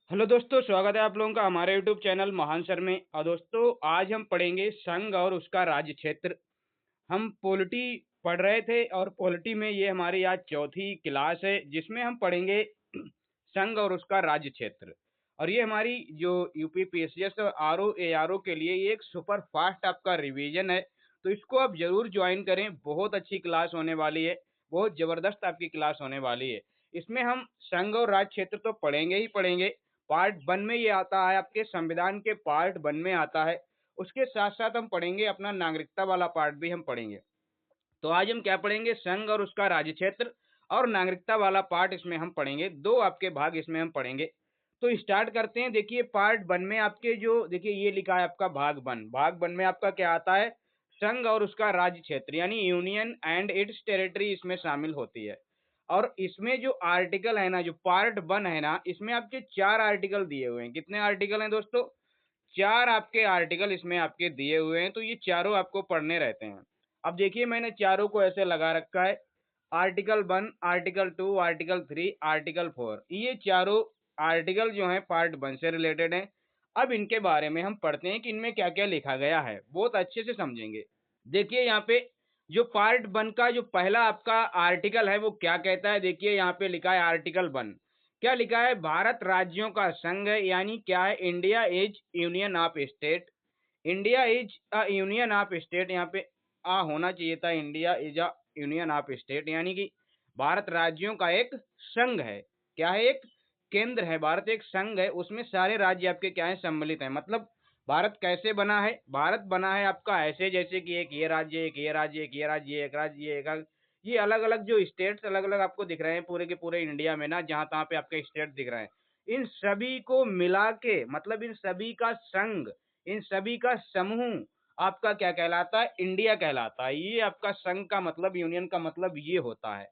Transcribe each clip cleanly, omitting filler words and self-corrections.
Hello दोस्तों, स्वागत है आप लोगों का हमारे यूट्यूब चैनल महान सर में। और दोस्तों, आज हम पढ़ेंगे संघ और उसका राज्य क्षेत्र। हम पॉलिटी पढ़ रहे थे और पॉलिटी में ये हमारी आज चौथी क्लास है जिसमें हम पढ़ेंगे संघ और उसका राज्य क्षेत्र। और ये हमारी जो यूपी पीएससीएस और आरओ एआरओ के लिए ये एक सुपर फास्ट आपका रिवीजन है। तो इसको आप जरूर ज्वाइन करें, बहुत अच्छी क्लास होने वाली है, बहुत जबरदस्त आपकी क्लास होने वाली है। इसमें हम संघ और राज्य क्षेत्र तो पढ़ेंगे ही पढ़ेंगे। पार्ट वन में ये आता है, आपके संविधान के पार्ट वन में आता है। उसके साथ साथ हम पढ़ेंगे अपना नागरिकता वाला पार्ट भी हम पढ़ेंगे। तो आज हम क्या पढ़ेंगे, संघ और उसका राज्य क्षेत्र और नागरिकता वाला पार्ट इसमें हम पढ़ेंगे। दो आपके भाग इसमें हम पढ़ेंगे। तो स्टार्ट करते हैं। देखिए पार्ट वन में आपके जो देखिए ये लिखा है आपका भाग वन। भाग वन में आपका क्या आता है, संघ और उसका राज्य क्षेत्र यानी यूनियन एंड इट्स टेरिटरी इसमें शामिल होती है। और इसमें जो आर्टिकल है ना, जो पार्ट वन है ना, इसमें आपके 4 आर्टिकल दिए हुए हैं। कितने आर्टिकल हैं दोस्तों? 4 आपके आर्टिकल इसमें आपके दिए हुए हैं। तो ये चारों आपको पढ़ने रहते हैं। अब देखिए मैंने चारों को ऐसे लगा रखा है, article one, article to, article three, article four. ये चारों आर्टिकल जो हैं पार्ट वन से रिलेटेड हैं। अब इनके बारे में हम पढ़ते हैं कि इनमें क्या क्या लिखा गया है, बहुत अच्छे से समझेंगे। देखिए यहाँ पे जो पार्ट वन का जो पहला आपका आर्टिकल है वो क्या कहता है। देखिए यहाँ पे लिखा है आर्टिकल वन, क्या लिखा है, भारत राज्यों का संघ है। यानी क्या है, India is union of state. India is a union of state, यहाँ पे आ होना चाहिए था, India is a union of state. यानी कि भारत राज्यों का एक संघ है। क्या है, एक केंद्र है। भारत एक संघ है, उसमें सारे राज्य आपके क्या है, सम्मिलित हैं। मतलब भारत कैसे बना है, भारत बना है आपका ऐसे जैसे कि एक ये राज्य, एक ये राज्य, एक ये राज्य, एक राज्य, ये एक ये अलग अलग जो स्टेट्स अलग अलग आपको दिख रहे हैं पूरे के पूरे इंडिया में ना, जहां तहां पे आपके स्टेट दिख रहे हैं, इन सभी को मिला के मतलब इन सभी का संघ, इन सभी का समूह आपका क्या कहलाता है, इंडिया कहलाता है। ये आपका संघ का मतलब, यूनियन का मतलब ये होता है।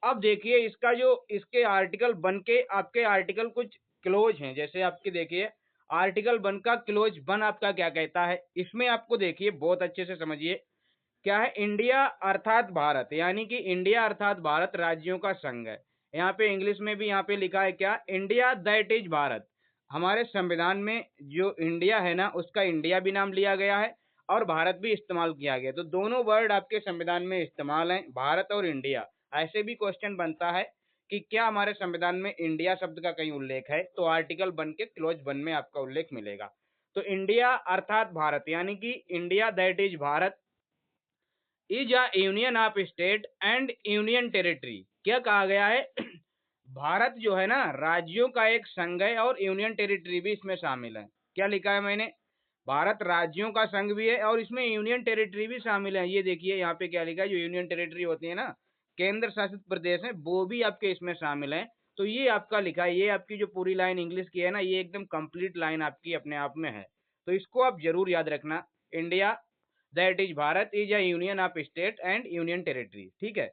अब देखिए इसका जो इसके आर्टिकल बन के आपके आर्टिकल कुछ क्लोज हैं। जैसे आपके देखिए आर्टिकल वन का क्लोज वन आपका क्या कहता है, इसमें आपको देखिए बहुत अच्छे से समझिए क्या है, इंडिया अर्थात भारत, यानी कि इंडिया अर्थात भारत राज्यों का संघ है। यहाँ पे इंग्लिश में भी यहाँ पे लिखा है क्या, इंडिया दैट इज भारत। हमारे संविधान में जो इंडिया है ना, उसका इंडिया भी नाम लिया गया है और भारत भी इस्तेमाल किया गया। तो दोनों वर्ड आपके संविधान में इस्तेमाल हैं, भारत और इंडिया। ऐसे भी क्वेश्चन बनता है कि क्या हमारे संविधान में इंडिया शब्द का कहीं उल्लेख है, तो आर्टिकल वन के क्लोज वन में आपका उल्लेख मिलेगा। तो इंडिया अर्थात भारत, यानी कि India that is Bharat is a union of state and union territory. क्या कहा गया है भारत जो है ना, राज्यों का एक संघ है और यूनियन टेरिटरी भी इसमें शामिल है। क्या लिखा है मैंने, भारत राज्यों का संघ भी है और इसमें यूनियन टेरिटरी भी शामिल है। ये देखिए यहाँ पे क्या लिखा है, जो यूनियन टेरिटरी होती है ना, केंद्र शासित प्रदेश है, वो भी आपके इसमें शामिल है। तो ये आपका लिखा है, ये आपकी जो पूरी लाइन इंग्लिश की है ना, ये एकदम कंप्लीट लाइन आपकी अपने आप में है। तो इसको आप जरूर याद रखना, India that is Bharat is a union of state and union territory. ठीक है।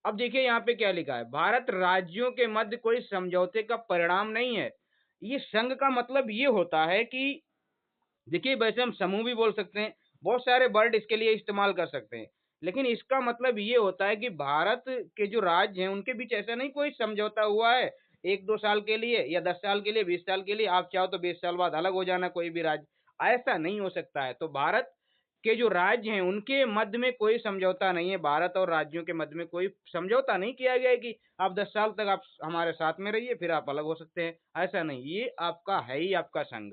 अब देखिए यहाँ पे क्या लिखा है, भारत राज्यों के मध्य कोई समझौते का परिणाम नहीं है। ये संघ का मतलब ये होता है कि देखिए वैसे हम समूह भी बोल सकते हैं, बहुत सारे वर्ड इसके लिए इस्तेमाल कर सकते हैं, लेकिन इसका मतलब ये होता है कि भारत के जो राज्य हैं उनके बीच ऐसा नहीं कोई समझौता हुआ है 1-2 साल के लिए या 10 साल के लिए, 20 साल के लिए, आप चाहो तो 20 साल बाद अलग हो जाना कोई भी राज्य, ऐसा नहीं हो सकता है। तो भारत के जो राज्य हैं उनके मध्य में कोई समझौता नहीं है, भारत और राज्यों के मध्य में कोई समझौता नहीं किया गया है कि आप 10 साल तक आप हमारे साथ में रहिए फिर आप अलग हो सकते हैं, ऐसा नहीं। ये आपका है ही आपका संघ,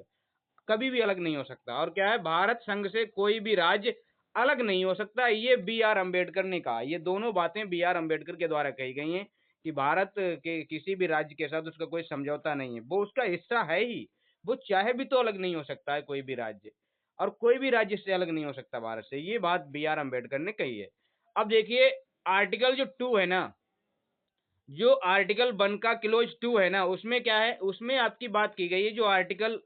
कभी भी अलग नहीं हो सकता। और क्या है, भारत संघ से कोई भी राज्य अलग नहीं हो सकता। ये बी आर अम्बेडकर ने कहा, ये दोनों बातें बी आर अम्बेडकर के द्वारा कही गई हैं कि भारत के किसी भी राज्य के साथ उसका कोई समझौता नहीं है, वो उसका हिस्सा है ही। वो चाहे भी तो अलग नहीं हो सकता है कोई भी राज्य, और कोई भी राज्य से अलग नहीं हो सकता भारत से। ये बात बी आर अम्बेडकर ने कही है। अब देखिए आर्टिकल जो टू है ना, जो आर्टिकल वन का क्लोज टू है ना, उसमें क्या है, उसमें आपकी बात की गई है, जो आर्टिकल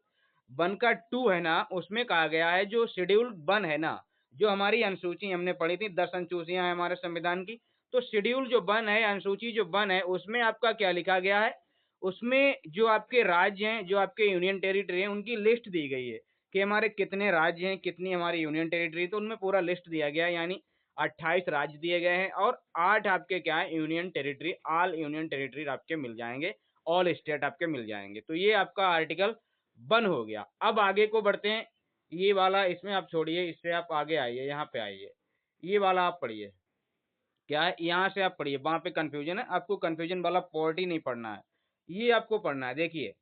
वन का टू है ना, उसमें कहा गया है जो शेड्यूल वन है ना, जो हमारी अनुसूची हमने पढ़ी थी, 10 अनुसूचियां हैं हमारे संविधान की। तो शेड्यूल जो वन है, अनुसूची जो वन है, उसमें आपका क्या लिखा गया है, उसमें जो आपके राज्य हैं, जो आपके यूनियन टेरिटरी हैं, उनकी लिस्ट दी गई है कि हमारे कितने राज्य हैं, कितनी हमारी यूनियन टेरिटरी। तो उनमें पूरा लिस्ट दिया गया है, यानी 28 राज्य दिए गए हैं और 8 आपके क्या है, union territory, all union territory आपके मिल जाएंगे। ऑल स्टेट आपके मिल जाएंगे। तो ये आपका आर्टिकल 1 हो गया। अब आगे को बढ़ते हैं, ये वाला इसमें आप छोड़िए, इससे आप आगे आइए, यहाँ पे आइए, ये वाला आप पढ़िए। क्या है, यहाँ से आप पढ़िए, वहां पे कंफ्यूजन है, आपको कंफ्यूजन वाला पार्ट ही नहीं पढ़ना है, ये आपको पढ़ना है। देखिए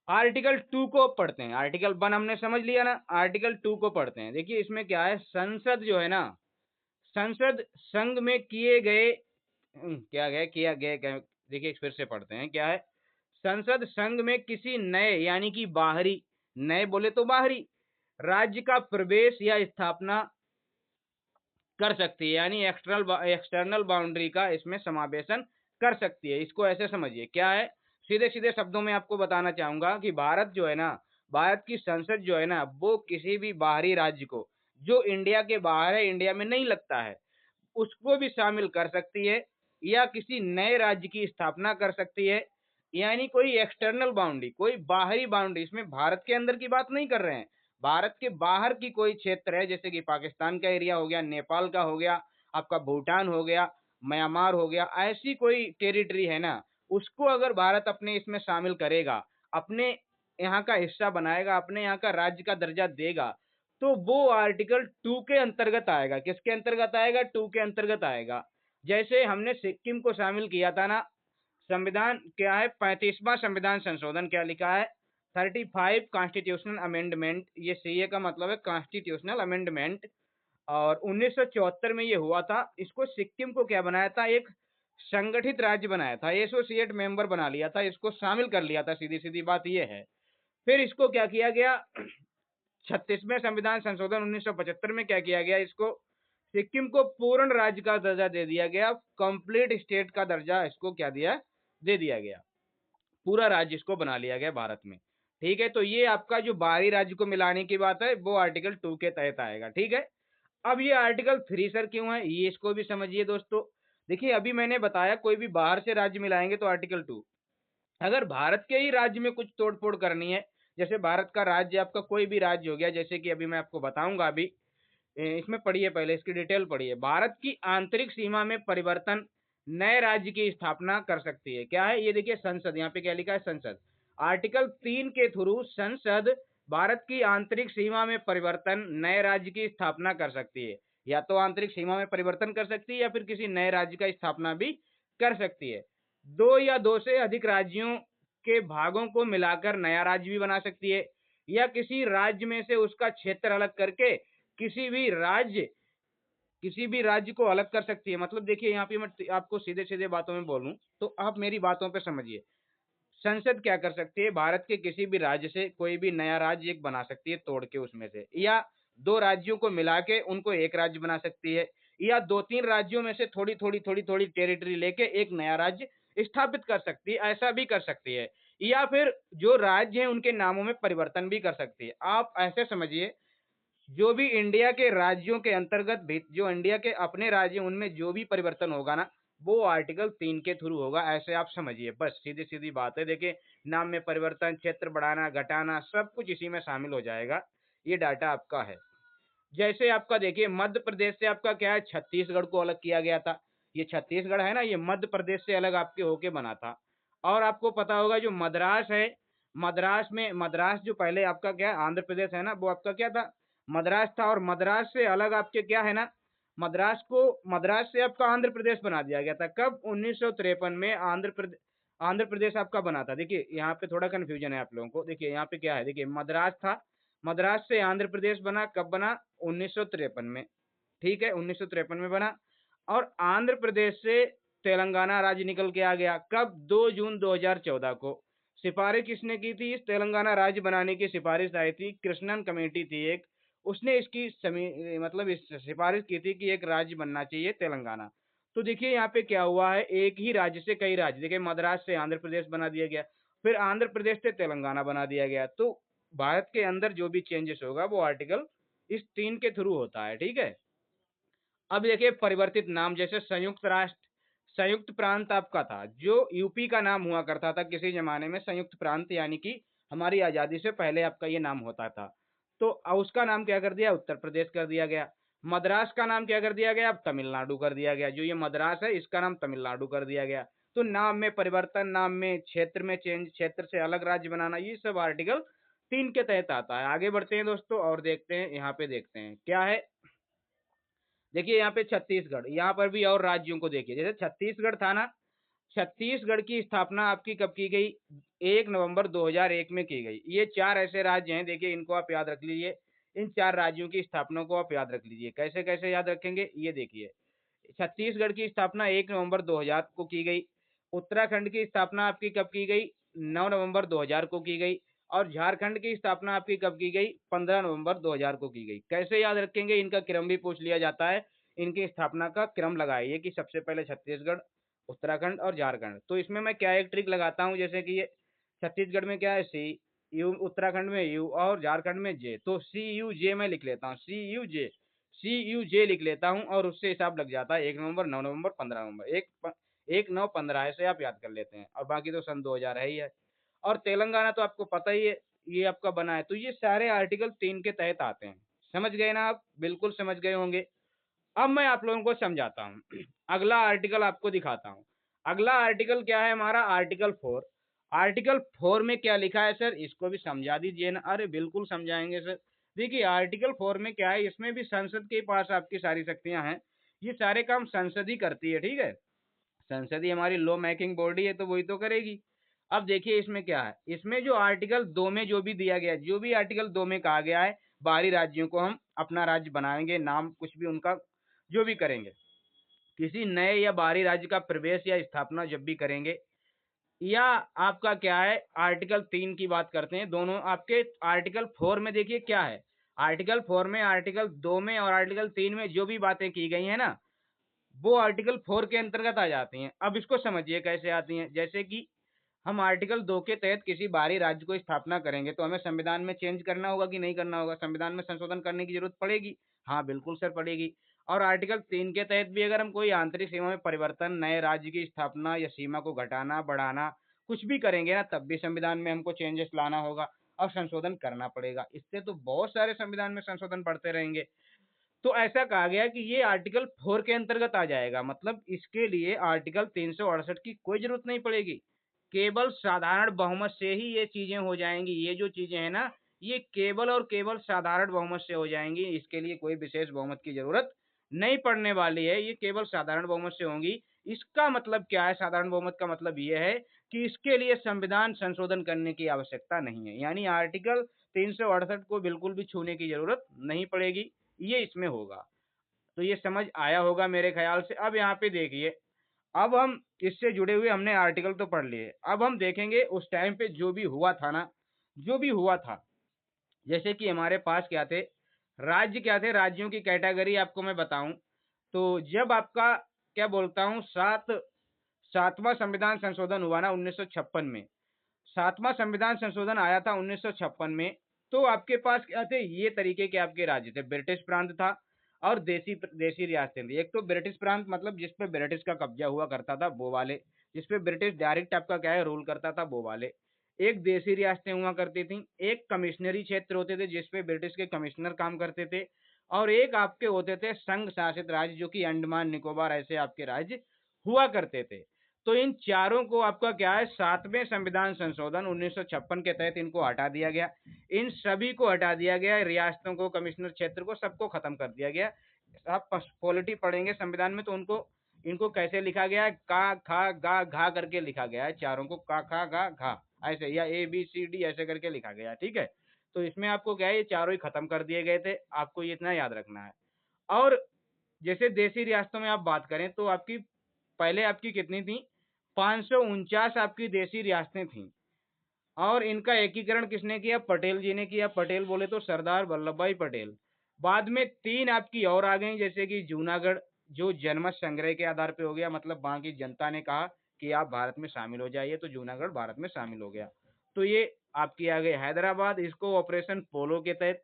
आर्टिकल 2 को पढ़ते हैं, आर्टिकल 1 हमने समझ लिया ना, आर्टिकल 2 को पढ़ते हैं। देखिए इसमें क्या है, संसद जो है ना, संसद संघ में किए गए क्या गए किया गए देखिए फिर से पढ़ते हैं, क्या है, संसद संघ में किसी नए यानी कि बाहरी, नए बोले तो बाहरी राज्य का प्रवेश या स्थापना कर सकती है, यानी एक्सटर्नल बाउंड्री का इसमें समावेशन कर सकती है। इसको ऐसे समझिए, क्या है, सीधे सीधे शब्दों में आपको बताना चाहूंगा कि भारत जो है ना, भारत की संसद जो है ना, वो किसी भी बाहरी राज्य को जो इंडिया के बाहर है, इंडिया में नहीं लगता है, उसको भी शामिल कर सकती है, या किसी नए राज्य की स्थापना कर सकती है। यानी कोई एक्सटर्नल बाउंड्री, कोई बाहरी बाउंड्री, इसमें भारत के अंदर की बात नहीं कर रहे हैं, भारत के बाहर की कोई क्षेत्र है, जैसे कि पाकिस्तान का एरिया हो गया, नेपाल का हो गया, आपका भूटान हो गया, म्यांमार हो गया, ऐसी कोई टेरिटरी है ना, उसको अगर भारत अपने इसमें शामिल करेगा, अपने यहाँ का हिस्सा बनाएगा, अपने यहाँ का राज्य का दर्जा देगा, तो वो आर्टिकल 2 के अंतर्गत आएगा। किसके अंतर्गत आएगा, 2 के अंतर्गत आएगा। जैसे हमने सिक्किम को शामिल किया था ना, संविधान क्या है, 35वां संविधान संशोधन क्या लिखा है, 35 कॉन्स्टिट्यूशनल अमेंडमेंट, ये सीए का मतलब है कॉन्स्टिट्यूशनल अमेंडमेंट, और 1974 में ये हुआ था। इसको सिक्किम को क्या बनाया था, एक संगठित राज्य बनाया था, एसोसिएट मेंबर बना लिया था, इसको शामिल कर लिया था, सीधी सीधी बात ये है। फिर इसको क्या किया गया, 36वें संविधान संशोधन 1975 में क्या किया गया, इसको सिक्किम को पूर्ण राज्य का दर्जा दे दिया गया, कंप्लीट स्टेट का दर्जा इसको क्या दिया, दे दिया गया, पूरा राज्य इसको बना लिया गया भारत में। ठीक है, तो ये आपका जो बाहरी राज्य को मिलाने की बात है, वो आर्टिकल 2 के तहत आएगा। ठीक है, अब ये आर्टिकल 3 सर क्यों है, ये इसको भी समझिए दोस्तों। देखिए अभी मैंने बताया कोई भी बाहर से राज्य मिलाएंगे तो आर्टिकल 2, अगर भारत के ही राज्य में कुछ तोड़ फोड़ करनी है, जैसे भारत का राज्य आपका कोई भी राज्य हो गया, जैसे कि अभी मैं आपको बताऊंगा, अभी इसमें पढ़िए, पहले इसकी डिटेल पढ़िए। भारत की आंतरिक सीमा में परिवर्तन, नए राज्य की स्थापना कर सकती है, क्या है, ये देखिए संसद, यहाँ पे क्या लिखा है, संसद, आर्टिकल 3 के थ्रू संसद भारत की आंतरिक सीमा में परिवर्तन, नए राज्य की स्थापना कर सकती है, या तो आंतरिक सीमा में परिवर्तन कर सकती है, या फिर किसी नए राज्य का स्थापना भी कर सकती है। दो या दो से अधिक राज्यों के भागों को मिलाकर नया राज्य भी बना सकती है, या किसी राज्य में से उसका क्षेत्र अलग करके किसी भी राज्य को अलग कर सकती है। मतलब देखिए यहाँ पे मैं आपको सीधे सीधे बातों में बोलूं तो आप मेरी बातों पे समझिए। संसद क्या कर सकती है, भारत के किसी भी राज्य से कोई भी नया राज्य एक बना सकती है तोड़ के उसमें से, या दो राज्यों को मिला के उनको एक राज्य बना सकती है, या दो तीन राज्यों में से थोड़ी थोड़ी टेरिटरी लेके एक नया राज्य स्थापित कर सकती है, ऐसा भी कर सकती है, या फिर जो राज्य हैं उनके नामों में परिवर्तन भी कर सकती है। आप ऐसे समझिए, जो भी इंडिया के राज्यों के अंतर्गत भी, जो इंडिया के अपने राज्य हैं, उनमें जो भी परिवर्तन होगा ना, वो आर्टिकल 3 के थ्रू होगा, ऐसे आप समझिए, बस सीधी सीधी बात है। देखिए नाम में परिवर्तन, क्षेत्र बढ़ाना घटाना, सब कुछ इसी में शामिल हो जाएगा, ये डाटा आपका है। जैसे आपका देखिए मध्य प्रदेश से आपका क्या है, छत्तीसगढ़ को अलग किया गया था, ये छत्तीसगढ़ है ना, ये मध्य प्रदेश से अलग आपके होके बना था। और आपको पता होगा जो मद्रास है, मद्रास जो पहले आपका क्या है, आंध्र प्रदेश है ना, वो आपका क्या था, मद्रास था, और मद्रास से अलग आपके क्या है ना, मद्रास से आपका आंध्र प्रदेश बना दिया गया था। कब, 1953 में आंध्र प्रदेश आपका बना था। देखिए यहाँ पे थोड़ा कंफ्यूजन है आप लोगों को, देखिए यहाँ पे क्या है, देखिए मद्रास था, मद्रास से आंध्र प्रदेश बना, कब बना, 1953 में। ठीक है, 1953 में बना। और आंध्र प्रदेश से तेलंगाना राज्य निकल के आ गया, कब, 2 जून 2014 को। सिफारिश किसने की थी, इस तेलंगाना राज्य बनाने की सिफारिश आई थी, कृष्णन कमेटी थी एक, उसने इसकी मतलब इस सिफारिश की थी कि एक राज्य बनना चाहिए तेलंगाना। तो देखिए यहाँ पे क्या हुआ है, एक ही राज्य से कई राज्य, देखिए मद्रास से आंध्र प्रदेश बना दिया गया, फिर आंध्र प्रदेश से तेलंगाना बना दिया गया। तो भारत के अंदर जो भी चेंजेस होगा वो आर्टिकल इस 3 के थ्रू होता है। ठीक है, अब देखिए परिवर्तित नाम, जैसे संयुक्त राष्ट्र, संयुक्त प्रांत आपका था, जो यूपी का नाम हुआ करता था किसी जमाने में, संयुक्त प्रांत, यानी कि हमारी आजादी से पहले आपका ये नाम होता था। तो उसका नाम क्या कर दिया, उत्तर प्रदेश कर दिया गया। मद्रास का नाम क्या कर दिया गया, अब तमिलनाडु कर दिया गया, जो ये मद्रास है इसका नाम तमिलनाडु कर दिया गया। तो नाम में परिवर्तन, नाम में क्षेत्र में चेंज, क्षेत्र से अलग राज्य बनाना, ये सब आर्टिकल 3 के तहत आता है। आगे बढ़ते हैं दोस्तों और देखते हैं, यहाँ पे देखते हैं क्या है। देखिए यहाँ पे छत्तीसगढ़, यहाँ पर भी और राज्यों को देखिए, जैसे छत्तीसगढ़ था ना, छत्तीसगढ़ की स्थापना आपकी कब की गई? 1 नवंबर 2001 में की गई। ये 4 ऐसे राज्य हैं, देखिए इनको आप याद रख लीजिए। इन 4 राज्यों की स्थापना को आप याद रख लीजिए। कैसे-कैसे याद रखेंगे? ये देखिए। छत्तीसगढ़ की स्थापना 1 नवंबर 2000 को की गई। उत्तराखंड की स्थापना आपकी कब की गई? 9 नवंबर 2000 को की गई। और झारखंड की स्थापना आपकी कब की गई? 15 नवंबर 2000 को की गई। कैसे याद रखेंगे? इनका क्रम भी पूछ लिया जाता है। इनकी स्थापना का क्रम लगाइए कि सबसे पहले छत्तीसगढ़, उत्तराखंड और झारखंड। तो इसमें मैं क्या एक ट्रिक लगाता हूँ, जैसे कि ये छत्तीसगढ़ में क्या है सी, यू, उत्तराखंड में यू और झारखंड में जे, तो सी यू जे मैं लिख लेता हूँ, सी यू जे लिख लेता हूँ और उससे हिसाब लग जाता है 1 नवंबर, 9 नवंबर, 15 नवंबर, 1 9 15 ऐसे आप याद कर लेते हैं और बाकी तो सन 2000 है ही है। और तेलंगाना तो आपको पता ही है, ये आपका बना है। तो ये सारे आर्टिकल 3 के तहत आते हैं। समझ गए ना आप? बिल्कुल समझ गए होंगे। अब मैं आप लोगों को समझाता हूँ। अगला आर्टिकल आपको दिखाता हूँ। अगला आर्टिकल क्या है हमारा? आर्टिकल 4। आर्टिकल 4 में क्या लिखा है सर? इसको भी समझा दीजिए ना। अरे बिल्कुल समझाएंगे सर। देखिए आर्टिकल 4 में क्या है, इसमें भी संसद के पास आपकी सारी शक्तियां हैं। ये सारे काम संसद ही करती है, ठीक है। संसद ही हमारी लॉ मेकिंग बॉडी है, तो वही तो करेगी। अब देखिए इसमें क्या है, इसमें जो आर्टिकल 2 में जो भी दिया गया है, जो भी आर्टिकल 2 में कहा गया है, बाहरी राज्यों को हम अपना राज्य बनाएंगे, नाम कुछ भी उनका जो भी करेंगे, किसी नए या बाहरी राज्य का प्रवेश या स्थापना जब भी करेंगे, या आपका क्या है, आर्टिकल 3 की बात करते हैं, दोनों आपके आर्टिकल 4 में देखिए क्या है। आर्टिकल 4 में, आर्टिकल 2 में और आर्टिकल 3 में जो भी बातें की गई हैं ना, वो आर्टिकल 4 के अंतर्गत आ जाती हैं। अब इसको समझिए कैसे आती हैं। जैसे कि हम आर्टिकल 2 के तहत किसी बाहरी राज्य को स्थापना करेंगे, तो हमें संविधान में चेंज करना होगा कि नहीं करना होगा? संविधान में संशोधन करने की जरूरत पड़ेगी। हाँ बिल्कुल सर पड़ेगी। और आर्टिकल 3 के तहत भी अगर हम कोई आंतरिक सीमा में परिवर्तन, नए राज्य की स्थापना या सीमा को घटाना बढ़ाना कुछ भी करेंगे ना, तब भी संविधान में हमको चेंजेस लाना होगा और संशोधन करना पड़ेगा। इससे तो बहुत सारे संविधान में संशोधन बढ़ते रहेंगे। तो ऐसा कहा गया कि ये आर्टिकल 4 के अंतर्गत आ जाएगा, मतलब इसके लिए आर्टिकल 368 की कोई जरूरत नहीं पड़ेगी। केवल साधारण बहुमत से ही ये चीजें हो जाएंगी। ये जो चीजें हैं ना, ये केवल और केवल साधारण बहुमत से हो जाएंगी। इसके लिए कोई विशेष बहुमत की जरूरत नहीं पड़ने वाली है, ये केवल साधारण बहुमत से होंगी। इसका मतलब क्या है? साधारण बहुमत का मतलब ये है कि इसके लिए संविधान संशोधन करने की आवश्यकता नहीं है, यानी आर्टिकल 368 को बिल्कुल भी छूने की जरूरत नहीं पड़ेगी। ये इसमें होगा। तो ये समझ आया होगा मेरे ख्याल से। अब यहाँ पे देखिए, अब हम इससे जुड़े हुए हमने आर्टिकल तो पढ़ लिए, अब हम देखेंगे उस टाइम पे जो भी हुआ था ना, जो भी हुआ था। जैसे कि हमारे पास क्या थे, राज्य क्या थे, राज्यों की कैटेगरी आपको मैं बताऊं, तो जब आपका क्या बोलता हूँ, सातवां संविधान संशोधन हुआ ना 1956 में, सातवां संविधान संशोधन आया था 1956 में, तो आपके पास क्या थे, ये तरीके के आपके राज्य थे। ब्रिटिश प्रांत था और देसी देसी रियासतें थी। एक तो ब्रिटिश प्रांत मतलब जिसपे ब्रिटिश का कब्जा हुआ करता था वो वाले, जिसपे ब्रिटिश डायरेक्ट आपका क्या है रूल करता था वो वाले। एक देसी रियासतें हुआ करती थी, एक कमिश्नरी क्षेत्र होते थे जिसपे ब्रिटिश के कमिश्नर काम करते थे, और एक आपके होते थे संघ शासित राज्य, जो कि अंडमान निकोबार ऐसे आपके राज्य हुआ करते थे। तो इन चारों को आपका क्या है, सातवें संविधान संशोधन 1956 के तहत इनको हटा दिया गया। इन सभी को हटा दिया गया, रियासतों को, कमिश्नर क्षेत्र को, सबको खत्म कर दिया गया। आप पॉलिटी पढ़ेंगे संविधान में तो उनको, इनको कैसे लिखा गया है, का खा गा घा करके लिखा गया है। चारों को का खा गा घा ऐसे, या ए बी सी डी ऐसे करके लिखा गया है, ठीक है। तो इसमें आपको क्या है, ये चारों ही खत्म कर दिए गए थे, आपको ये इतना याद रखना है। और जैसे देसी रियासतों में आप बात करें तो आपकी पहले आपकी कितनी थी, 549 आपकी देसी रियासतें थीं। और इनका एकीकरण किसने किया? पटेल जी ने किया। पटेल बोले तो सरदार वल्लभ भाई पटेल। बाद में 3 आपकी और आ गई, जैसे कि जूनागढ़, जो जनमत संग्रह के आधार पे हो गया, मतलब वहां की जनता ने कहा कि आप भारत में शामिल हो जाइए, तो जूनागढ़ भारत में शामिल हो गया। तो ये आपकी आ गई हैदराबाद, इसको ऑपरेशन पोलो के तहत,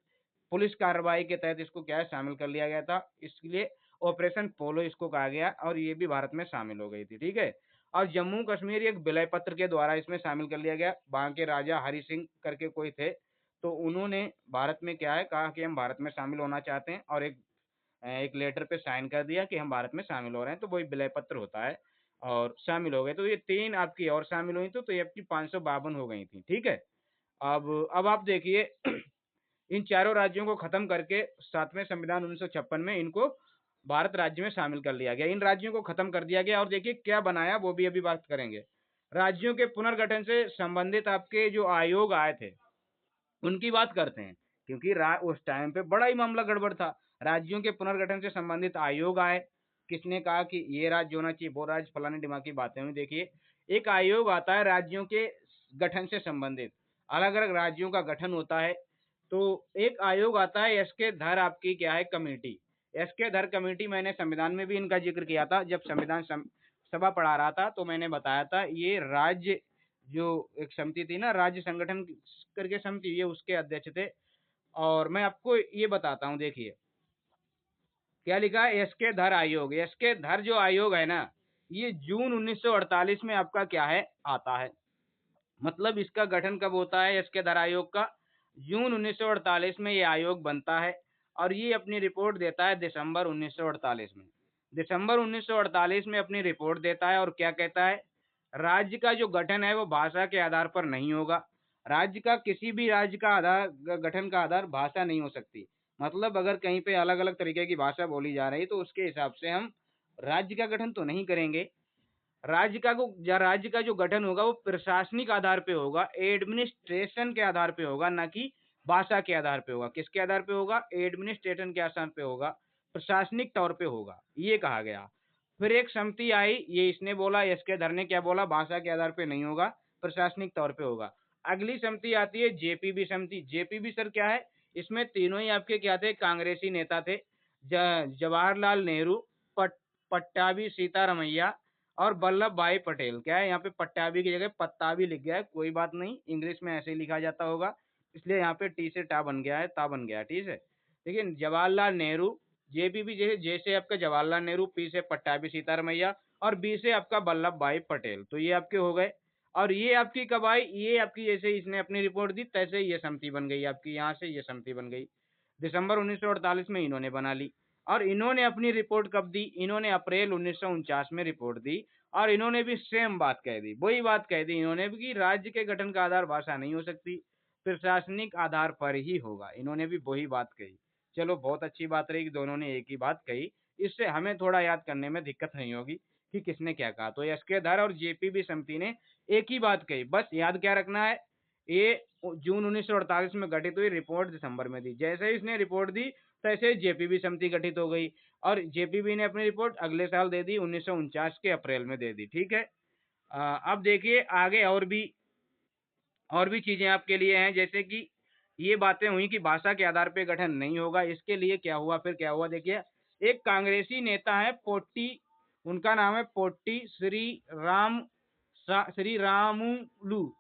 पुलिस कार्रवाई के तहत इसको क्या है शामिल कर लिया गया था, इसलिए ऑपरेशन पोलो इसको कहा गया, और ये भी भारत में शामिल हो गई थी, ठीक है। और जम्मू कश्मीर एक विलय पत्र के द्वारा इसमें शामिल कर लिया गया। वहाँ के राजा हरि सिंह करके कोई थे, तो उन्होंने भारत में क्या है कहा कि हम भारत में शामिल होना चाहते हैं, और एक एक लेटर पे साइन कर दिया कि हम भारत में शामिल हो रहे हैं, तो वही विलय पत्र होता है। और शामिल हो गए। तो ये 3 आपकी और शामिल हुई तो ये आपकी 552 हो गई थी, ठीक है? अब आप देखिए इन चारों राज्यों को खत्म करके 7वें संविधान 1956 में इनको भारत राज्य में शामिल कर लिया गया। इन राज्यों को खत्म कर दिया गया और देखिए क्या बनाया वो भी अभी बात करेंगे। राज्यों के पुनर्गठन से संबंधित आपके जो आयोग आए थे, उनकी बात करते हैं क्योंकि उस टाइम पे बड़ा ही मामला गड़बड़ था। राज्यों के पुनर्गठन से संबंधित आयोग आए। किसने कहा कि ये राज्य होना चाहिए, वो राज्य, फलाने ढिमाके की बातें हुई। देखिए एक आयोग आता है राज्यों के गठन से संबंधित, अलग अलग राज्यों का गठन होता है तो एक आयोग आता है एसके धर आपकी क्या है कमेटी। एसके धर कमेटी मैंने संविधान में भी इनका जिक्र किया था जब संविधान सभा पढ़ा रहा था तो मैंने बताया था ये राज्य जो एक समिति थी ना, राज्य संगठन करके समिति, ये उसके अध्यक्ष थे। और मैं आपको ये बताता हूँ, देखिए क्या लिखा है, एसके धर आयोग। एसके धर जो आयोग है ना, ये जून 1948 में आपका क्या है आता है। मतलब इसका गठन कब होता है एसके धर आयोग का, जून 1948 में ये आयोग बनता है और ये अपनी रिपोर्ट देता है दिसंबर 1948 में। दिसंबर 1948 में अपनी रिपोर्ट देता है और क्या कहता है, राज्य का जो गठन है वो भाषा के आधार पर नहीं होगा। राज्य का किसी भी राज्य का आधार, गठन का आधार भाषा नहीं हो सकती। मतलब अगर कहीं पे अलग अलग तरीके की भाषा बोली जा रही तो उसके हिसाब से हम राज्य का गठन तो नहीं करेंगे। राज्य का जो गठन होगा वो प्रशासनिक आधार पे होगा, एडमिनिस्ट्रेशन के आधार पे होगा, ना कि भाषा के आधार पे होगा। किसके आधार पे होगा, एडमिनिस्ट्रेशन के आधार पे होगा, प्रशासनिक तौर पे होगा, ये कहा गया। फिर एक समिति आई, ये इसने बोला, एसके धर ने क्या बोला, भाषा के आधार पे नहीं होगा, प्रशासनिक तौर पे होगा। अगली समिति आती है जेपीबी समिति। जेपीबी सर क्या है, इसमें तीनों ही आपके क्या थे, कांग्रेसी नेता थे। जवाहरलाल नेहरू, पट्टाभी सीतारमैया और वल्लभ भाई पटेल। क्या है यहाँ पे पट्टाभी की जगह पत्ताभी लिख गया है, कोई बात नहीं, इंग्लिश में ऐसे ही लिखा जाता होगा, इसलिए यहाँ पे टी से टा बन गया है, ता बन गया है, ठीक है। लेकिन जवाहरलाल नेहरू, जेपीबी जैसे जैसे आपका जवाहरलाल नेहरू, पी से पट्टाभी सीतारमैया और बी से आपका वल्लभ भाई पटेल, तो ये आपके हो गए। और ये आपकी कब आई, ये आपकी जैसे इसने अपनी रिपोर्ट दी तैसे ये समिति बन गई आपकी, यहाँ से ये समिति बन गई। दिसंबर 1948 में इन्होंने बना ली और इन्होंने अपनी रिपोर्ट कब दी, इन्होंने अप्रैल 1949 में रिपोर्ट दी और इन्होंने भी सेम बात कह दी, वही बात कह दी इन्होंने भी कि राज्य के गठन का आधार भाषा नहीं हो सकती, प्रशासनिक आधार पर ही होगा, इन्होंने भी वही बात कही। चलो बहुत अच्छी बात रही कि दोनों ने एक ही बात कही, इससे हमें थोड़ा याद करने में दिक्कत नहीं होगी कि किसने क्या कहा। तो एसके धर और जेपीबी समिति ने एक ही बात कही, बस याद क्या रखना है, ये जून 1948 में गठित हुई, रिपोर्ट दिसंबर में दी। जैसे ही इसने रिपोर्ट दी तैसे जेपीबी समिति गठित हो गई और जेपीबी ने अपनी रिपोर्ट अगले साल दे दी, 1949 के अप्रैल में दे दी, ठीक है। अब देखिए आगे और भी चीजें आपके लिए हैं, जैसे कि ये बातें हुई कि भाषा के आधार पे गठन नहीं होगा, इसके लिए क्या हुआ, फिर क्या हुआ, देखिए एक कांग्रेसी नेता है पोट्टी, उनका नाम है पोट्टी श्री रामुलू।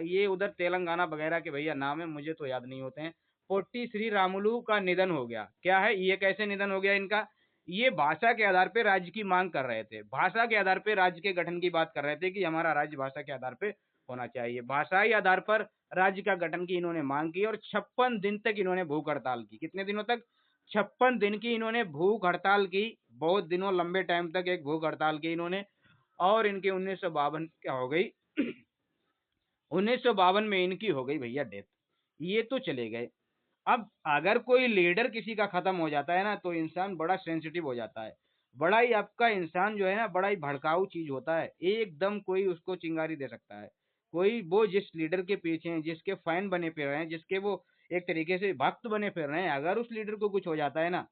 ये उधर तेलंगाना वगैरह के भैया नाम है, मुझे तो याद नहीं होते हैं। पोट्टी श्री रामुलू का निधन हो गया। क्या है ये, कैसे निधन हो गया इनका, ये भाषा के आधार पे राज्य की मांग कर रहे थे, भाषा के आधार पे राज्य के गठन की बात कर रहे थे कि हमारा राज्य भाषा के आधार पे होना चाहिए। भाषाई आधार पर राज्य का गठन की इन्होंने मांग की और 56 दिन तक इन्होंने भूख हड़ताल की। कितने दिनों तक, 56 दिन की इन्होंने भूख हड़ताल की, बहुत दिनों लंबे टाइम तक एक भूख हड़ताल की इन्होंने। और इनके 1952 क्या हो गई 1952 में इनकी हो गई भैया डेथ, ये तो चले गए। अब अगर कोई लीडर किसी का खत्म हो जाता है ना तो इंसान बड़ा सेंसिटिव हो जाता है, बड़ा ही आपका इंसान जो है ना बड़ा ही भड़काऊ चीज होता है, एकदम कोई उसको चिंगारी दे सकता है। कोई वो जिस लीडर के पीछे हैं, जिसके फैन बने फिर रहे हैं, जिसके वो एक तरीके से भक्त बने फिर रहे हैं, अगर उस लीडर को कुछ हो जाता है ना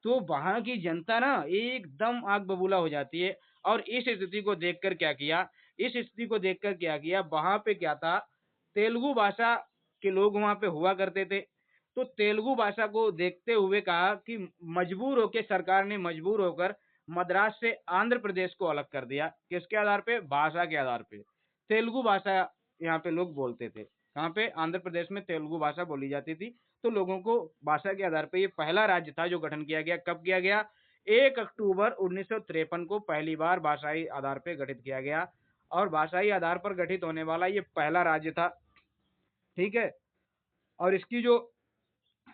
तो वहां की जनता ना एकदम आग बबूला हो जाती है। और इस स्थिति को देखकर क्या किया, इस स्थिति को देखकर क्या किया, वहां पे क्या था, तेलुगु भाषा के लोग वहां पे हुआ करते थे। तो तेलुगु भाषा को देखते हुए कहा कि मजबूर होकर सरकार ने मजबूर होकर मद्रास से आंध्र प्रदेश को अलग कर दिया। किसके आधार पे, भाषा के आधार पे। तेलुगु भाषा यहाँ पे लोग बोलते थे, कहाँ पे, आंध्र प्रदेश में तेलुगु भाषा बोली जाती थी। तो लोगों को भाषा के आधार पे, ये पहला राज्य था जो गठन किया गया। कब किया गया, 1 अक्टूबर 1953 को पहली बार भाषाई आधार पे गठित किया गया और भाषाई आधार पर गठित होने वाला ये पहला राज्य था, ठीक है। और इसकी जो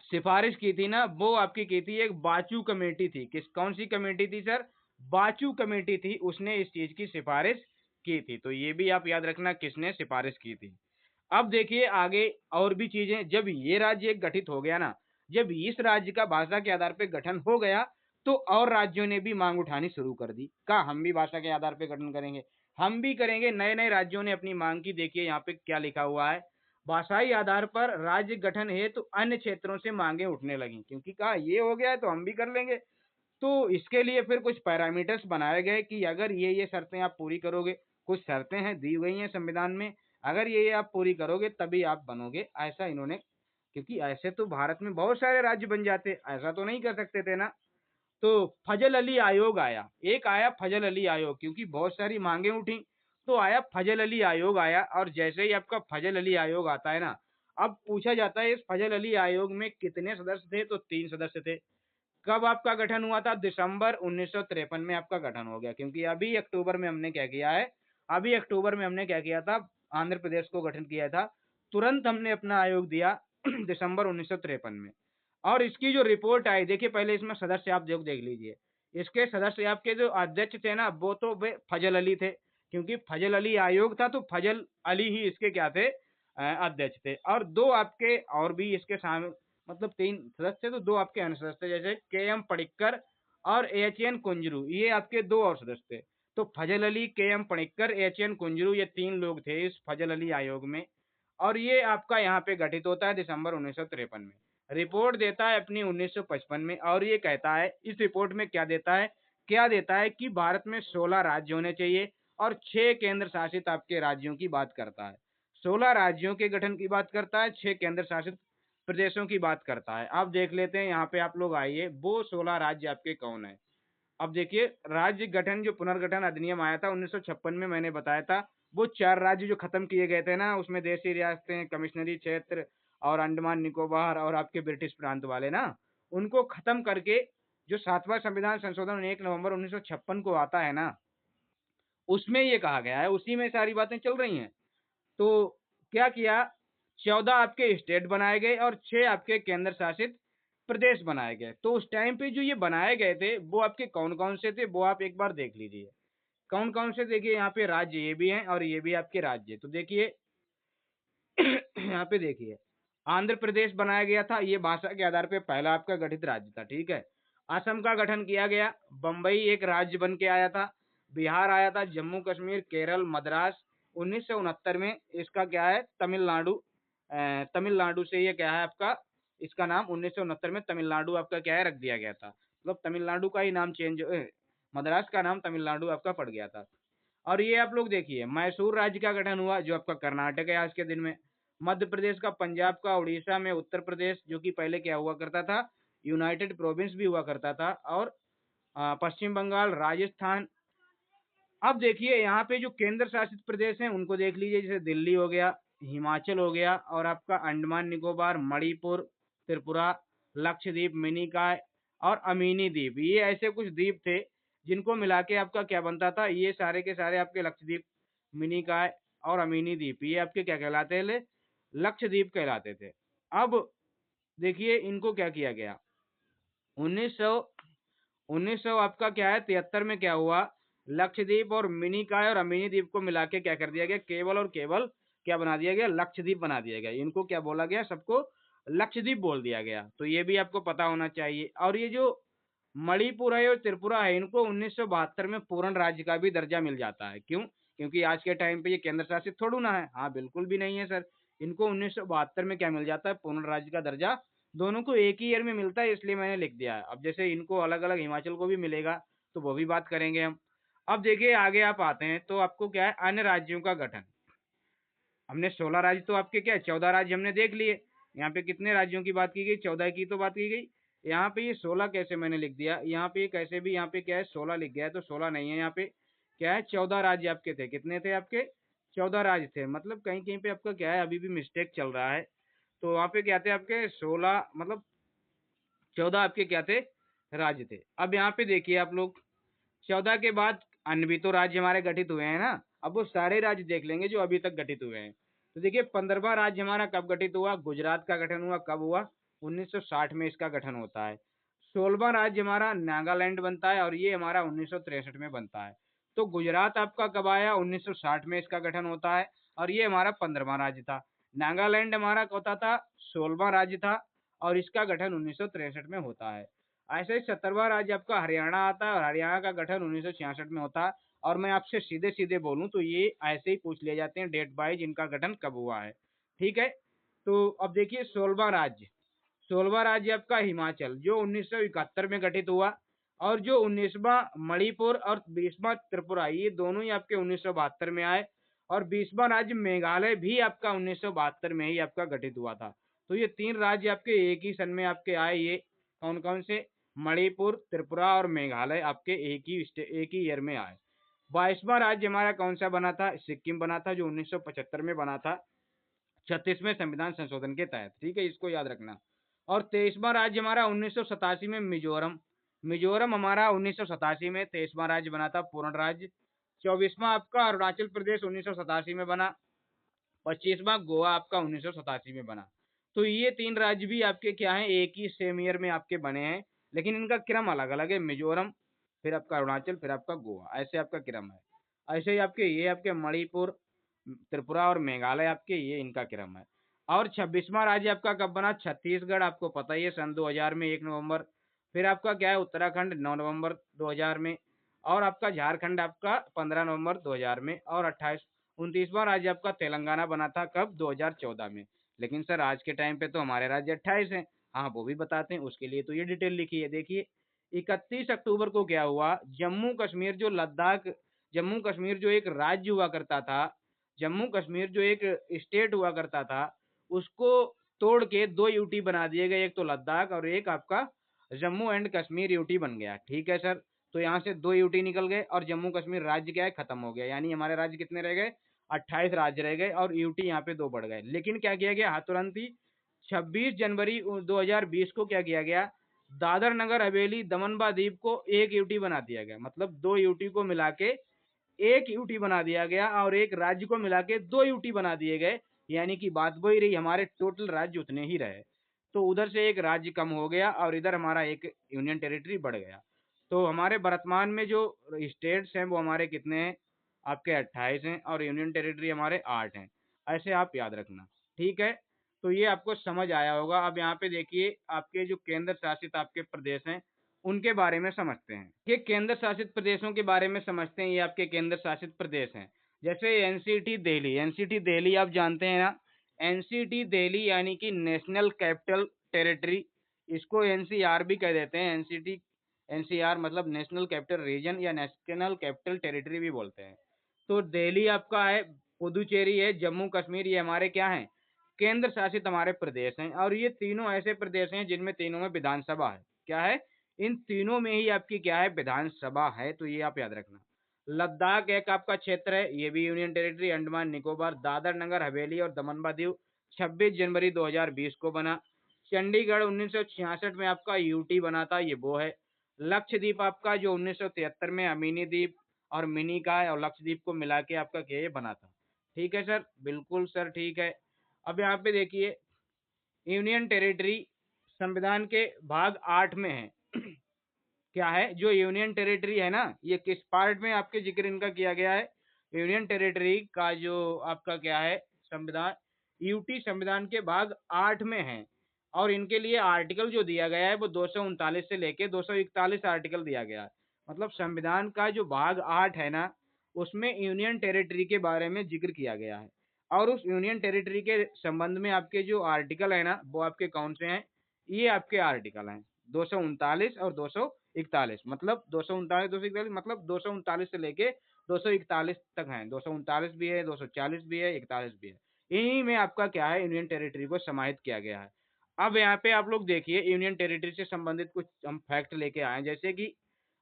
सिफारिश की थी ना वो आपकी की थी एक बाचू कमेटी थी। किस, कौन सी कमेटी थी सर, बाचू कमेटी थी, उसने इस चीज की सिफारिश की थी। तो ये भी आप याद रखना किसने सिफारिश की थी। अब देखिए आगे और भी चीजें, जब ये राज्य एक गठित हो गया ना, जब इस राज्य का भाषा के आधार पर गठन हो गया, तो और राज्यों ने भी मांग उठानी शुरू कर दी। कहा हम भी भाषा के आधार पर गठन करेंगे, हम भी करेंगे। नए नए राज्यों ने अपनी मांग की। देखिए यहाँ पे क्या लिखा हुआ है, भाषाई आधार पर राज्य गठन है तो अन्य क्षेत्रों से मांगे उठने लगी, क्योंकि कहा ये हो गया है तो हम भी कर लेंगे। तो इसके लिए फिर कुछ पैरामीटर्स बनाए गए कि अगर ये शर्तें आप पूरी करोगे, कुछ शर्तें हैं दी गई हैं संविधान में, अगर ये आप पूरी करोगे तभी आप बनोगे, ऐसा इन्होंने। क्योंकि ऐसे तो भारत में बहुत सारे राज्य बन जाते, ऐसा तो नहीं कर सकते थे ना। तो फजल अली आयोग आया, एक आया फजल अली आयोग, क्योंकि बहुत सारी मांगे उठी तो आया फजल अली आयोग आया। और जैसे ही आपका फजल अली आयोग आता है ना, अब पूछा जाता है इस फजल अली आयोग में कितने सदस्य थे, तो 3 सदस्य थे। कब आपका गठन हुआ था, दिसंबर 1953 में आपका गठन हो गया। क्योंकि अभी अक्टूबर में हमने क्या किया है, अभी अक्टूबर में हमने क्या किया था, आंध्र प्रदेश को गठन किया था, तुरंत हमने अपना आयोग दिया दिसंबर 1953 में। और इसकी जो रिपोर्ट आई, देखिए पहले इसमें सदस्य आप देख लीजिए। इसके सदस्य आपके जो अध्यक्ष थे ना, वो तो वे फजल अली थे, क्योंकि फजल अली आयोग था तो फजल अली ही इसके क्या थे, अध्यक्ष थे। और दो आपके और भी इसके सामने, मतलब 3 सदस्य, तो 2 आपके अन्य सदस्य, जैसे के एम पडिक्कर और एच एन कुंजरू, ये आपके 2 और सदस्य थे। तो फजल अली, के M Padikkar, H N Kunzru, ये 3 लोग थे इस फजल अली आयोग में। और ये आपका यहाँ पे गठित होता है दिसंबर 1953 में। रिपोर्ट देता है अपनी 1955 में, और ये कहता है, इस रिपोर्ट में क्या देता है, क्या देता है कि भारत में 16 राज्य होने चाहिए और 6 केंद्र शासित आपके राज्यों की बात करता है। 16 राज्यों के गठन की बात करता है, 6 केंद्र शासित प्रदेशों की बात करता है। अब देख लेते हैं यहाँ पे, आप लोग आइए, वो 16 राज्य आपके कौन है। अब देखिए, राज्य गठन जो पुनर्गठन अधिनियम आया था 1956 में, मैंने बताया था, वो 4 राज्य जो खत्म किए गए थे ना, उसमें देशी रियासतें, कमिश्नरी क्षेत्र और अंडमान निकोबार और आपके ब्रिटिश प्रांत वाले ना, उनको खत्म करके जो 7वां संविधान संशोधन 1 नवंबर 1956 को आता है ना, उसमें ये कहा गया है, उसी में सारी बातें चल रही हैं। तो क्या किया, 14 आपके स्टेट बनाए गए और 6 आपके केंद्र शासित प्रदेश बनाए गए। तो उस टाइम पे जो ये बनाए गए थे, वो आपके कौन कौन से थे, वो आप एक बार देख लीजिए। कौन कौन से, देखिए यहाँ पे राज्य ये भी हैं और ये भी आपके राज्य। तो देखिए यहाँ पे देखिए, आंध्र प्रदेश बनाया गया था, ये भाषा के आधार पे पहला आपका गठित राज्य था, ठीक है। असम का गठन किया गया, बम्बई एक राज्य बन के आया था, बिहार आया था, जम्मू कश्मीर, केरल, मद्रास। 1969 में इसका क्या है, तमिलनाडु, तमिलनाडु से ये क्या है आपका, इसका नाम 1969 में तमिलनाडु आपका क्या है, रख दिया गया था। मतलब तमिलनाडु का ही नाम चेंज, मद्रास का नाम तमिलनाडु आपका पड़ गया था। और ये आप लोग देखिए, मैसूर राज्य का गठन हुआ, जो आपका कर्नाटक है आज के दिन में। मध्य प्रदेश का, पंजाब का, उड़ीसा में, उत्तर प्रदेश, जो कि पहले क्या हुआ करता था, यूनाइटेड प्रोविंस भी हुआ करता था, और पश्चिम बंगाल, राजस्थान। अब देखिए यहाँ पे जो केंद्र शासित प्रदेश हैं उनको देख लीजिए, जैसे दिल्ली हो गया, हिमाचल हो गया, और आपका अंडमान निकोबार, मणिपुर, त्रिपुरा, लक्षद्वीप, मिनिकॉय और अमीनी द्वीप। ये ऐसे कुछ द्वीप थे जिनको मिला के आपका क्या बनता था, ये सारे के सारे आपके लक्षद्वीप, मिनिकॉय और अमीनी द्वीप, ये आपके क्या कहलाते थे, लक्षद्वीप कहलाते थे। अब देखिए इनको क्या किया गया, 1900 1900 आपका क्या है, 73 में क्या हुआ, लक्षद्वीप और मिनिकॉय और अमीनी द्वीप को मिला के क्या कर दिया गया, केवल और केवल क्या बना दिया गया, लक्षद्वीप बना दिया गया। इनको क्या बोला गया, सबको लक्षद्वीप बोल दिया गया। तो ये भी आपको पता होना चाहिए। और ये जो मणिपुर है और त्रिपुरा है, इनको 1972 में पूर्ण राज्य का भी दर्जा मिल जाता है। क्यों, क्योंकि आज के टाइम पे ये केंद्र शासित थोड़ू ना है, हाँ बिल्कुल भी नहीं है सर। इनको 1972 में क्या मिल जाता है, पूर्ण राज्य का दर्जा। दोनों को एक ही ईयर में मिलता है, इसलिए मैंने लिख दिया है। अब जैसे इनको अलग अलग हिमाचल को भी मिलेगा, तो वो भी बात करेंगे हम। अब देखिए आगे आप आते हैं, तो आपको क्या है, अन्य राज्यों का गठन। हमने 16 राज्य, तो आपके क्या है, 14 राज्य हमने देख लिए। यहाँ पे कितने राज्यों की बात की गई, 14 की तो बात की गई। यहाँ पे ये 16 कैसे मैंने लिख दिया, यहाँ पे कैसे भी, यहाँ पे क्या है 16 लिख गया है, तो 16 नहीं है, यहाँ पे क्या है, 14 राज्य आपके थे। कितने थे आपके, 14 राज्य थे। मतलब कहीं कहीं पे आपका क्या है, अभी भी मिस्टेक चल रहा है। तो वहाँ पे क्या थे आपके, 16, मतलब 14 आपके क्या थे, राज्य थे। अब यहाँ पे देखिए आप लोग, 14 के बाद अन्य भी तो राज्य हमारे गठित हुए हैं ना। अब वो सारे राज्य देख लेंगे जो अभी तक गठित हुए हैं। तो देखिए 15वां राज्य हमारा कब गठित हुआ, गुजरात का गठन हुआ, कब हुआ, 1960 में इसका गठन होता है। 16वां राज्य हमारा नागालैंड बनता है और ये हमारा 1963 में बनता है। तो गुजरात आपका कब आया? 1960 में इसका गठन होता है और ये हमारा 15वां राज्य था। नागालैंड हमारा होता था 16वां राज्य था और इसका गठन 1963 में होता है। ऐसे ही 17वां राज्य आपका हरियाणा आता है और हरियाणा का गठन 1966 में होता है। और मैं आपसे सीधे-सीधे बोलूँ तो ये ऐसे ही पूछ लिए जाते हैं डेट वाइज़ इनका गठन कब हुआ है। ठीक है? तो अब देखिए 16वां राज्य 16वां राज्य आपका हिमाचल जो 1971 में गठित हुआ और जो 19वां मणिपुर और 20वां त्रिपुरा ये दोनों ही आपके 1972 में आए और 20वां राज्य मेघालय भी आपका 1972 में ही आपका गठित हुआ था। तो ये 3 राज्य आपके एक ही सन में आपके आए ये कौन-कौन से? मणिपुर, त्रिपुरा और मेघालय आपके एक ही ईयर में आए। 22वां राज्य हमारा कौन-सा बना था? सिक्किम बना था जो 1975 में बना था। 36वें संविधान संशोधन के तहत, ठीक है, इसको याद रखना। और 23वां राज्य हमारा 1987 में मिजोरम, मिजोरम हमारा 1987 में 23वां राज्य बना था, पूर्ण राज्य। 24वां आपका अरुणाचल प्रदेश 1987 में बना, 25वां गोवा आपका 1987 में बना। तो ये 3 राज्य भी आपके क्या हैं, एक ही सेम ईयर में आपके बने हैं, लेकिन इनका क्रम अलग-अलग है, मिजोरम, फिर आपका अरुणाचल, फिर आपका गोवा, ऐसे आपका क्रम है। ऐसे ही आपके मणिपुर, त्रिपुरा और मेघालय आपके ये इनका क्रम है। और 26वां राज्य आपका कब बना? छत्तीसगढ़ आपको पता ही है सन 2000 में 1 नवंबर। फिर आपका क्या है उत्तराखंड 9 नवंबर 2000 में और आपका झारखंड आपका 15 नवंबर 2000 में और 29वां राज्य आपका तेलंगाना बना था कब? 2014 में। लेकिन सर आज के टाइम पे तो हमारे राज्य 28 हैं। हाँ, वो भी बताते हैं, उसके लिए तो ये डिटेल लिखी है। देखिए 31 अक्टूबर को क्या हुआ, जम्मू कश्मीर जो एक राज्य हुआ करता था, जम्मू कश्मीर जो एक स्टेट हुआ करता था, उसको तोड़ के 2 यूटी बना दिए गए, एक तो लद्दाख और एक आपका जम्मू एंड कश्मीर यूटी बन गया। ठीक है सर? तो यहाँ से 2 यूटी निकल गए और जम्मू कश्मीर राज्य क्या है? खत्म हो गया। यानी हमारे राज्य कितने रह गए? 28 राज्य रह गए और यूटी यहाँ पे 2 बढ़ गए। लेकिन क्या किया गया? हाँ, तुरंत ही 26 जनवरी 2020 को क्या किया गया? दादर नगर हवेली दमन दीव को 1 यूटी बना दिया गया। मतलब 2 यूटी को मिला के 1 यूटी बना दिया गया और एक राज्य को मिला के 2 यूटी बना दिए गए। यानी कि बात वही रही, हमारे टोटल राज्य उतने ही रहे। तो उधर से एक राज्य कम हो गया और इधर हमारा एक यूनियन टेरिटरी बढ़ गया। तो हमारे वर्तमान में जो स्टेट्स हैं वो हमारे कितने हैं? आपके 28 हैं और यूनियन टेरिटरी हमारे 8 हैं। ऐसे आप याद रखना। ठीक है? तो ये आपको समझ आया होगा। अब यहाँ पे देखिए आपके जो केंद्र शासित आपके प्रदेश हैं, उनके बारे में समझते हैं। ये केंद्र शासित प्रदेशों के बारे में समझते हैं, ये आपके केंद्र शासित प्रदेश हैं। जैसे एनसीटी दिल्ली, एनसीटी दिल्ली आप जानते हैं ना? एनसीटी दिल्ली यानी कि नेशनल कैपिटल टेरिटरी, इसको एनसीआर भी कह देते हैं। एनसीटी एनसीआर मतलब नेशनल कैपिटल रीजन या नेशनल कैपिटल टेरिटरी भी बोलते हैं। तो दिल्ली आपका है, पुदुचेरी है, जम्मू कश्मीर, ये हमारे क्या हैं? केंद्र शासित हमारे प्रदेश हैं और ये तीनों ऐसे प्रदेश हैं जिनमें तीनों में विधानसभा है। क्या है? इन तीनों में ही आपकी क्या है? विधानसभा है, तो ये आप याद रखना। लद्दाख एक आपका क्षेत्र है, ये भी यूनियन टेरिटरी, अंडमान निकोबार, दादर नगर हवेली और दमन व दीव 26 जनवरी 2020 को बना। चंडीगढ़ 1966 में आपका यूटी बना था, ये वो है। लक्षद्वीप आपका जो 1973 में अमीनी द्वीप और मिनी का है और लक्षद्वीप को मिला के आपका क्या ये बना था। ठीक है सर? बिल्कुल सर, ठीक है। अब यहाँ पे देखिए यूनियन टेरिटरी संविधान के भाग 8 में है। क्या है? जो यूनियन टेरिटरी है ना, ये किस पार्ट में आपके जिक्र इनका किया गया है? यूनियन टेरिटरी का जो आपका क्या है संविधान, यूटी संविधान के भाग 8 में है और इनके लिए आर्टिकल जो दिया गया है वो 239 से लेके 241 आर्टिकल दिया गया है। मतलब संविधान का जो भाग 8 है ना, उसमें यूनियन टेरिटरी के बारे में जिक्र किया गया है और उस यूनियन टेरिटरी के संबंध में आपके जो आर्टिकल है ना, वो आपके कौन से हैं? ये आपके आर्टिकल हैं 239 और 241, मतलब 239 241 मतलब 239 से लेके 241 तक हैं। 239 भी है, 240 भी है, 41 भी है। इन्हीं में आपका क्या है यूनियन टेरिटरी को समाहित किया गया है। अब यहाँ पे आप लोग देखिए यूनियन टेरिटरी से संबंधित कुछ हम फैक्ट लेके आए हैं, जैसे कि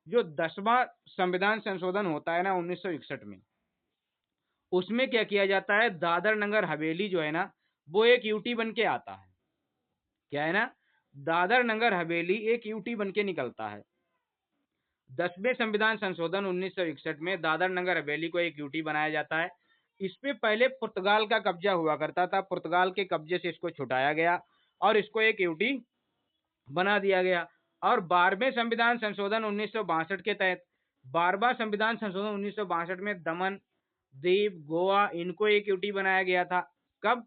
जो 10वां संविधान संशोधन होता है ना 1961 में, उसमें क्या किया जाता है? दादर नगर हवेली जो है ना, वो एक यूटी बन के आता है। क्या है ना? दादर नगर हवेली एक यूटी बन के निकलता है। 10वें संविधान संशोधन 1961 में दादर नगर हवेली को एक यूटी बनाया जाता है। इस पे पहले पुर्तगाल का कब्जा हुआ करता था, पुर्तगाल के कब्जे से इसको छुटाया गया और इसको एक यूटी बना दिया गया। और 12वें संविधान संशोधन 1962 के तहत 12वां संविधान संशोधन 1962 में दमन, दीव, गोवा इनको एक यूटी बनाया गया था। कब?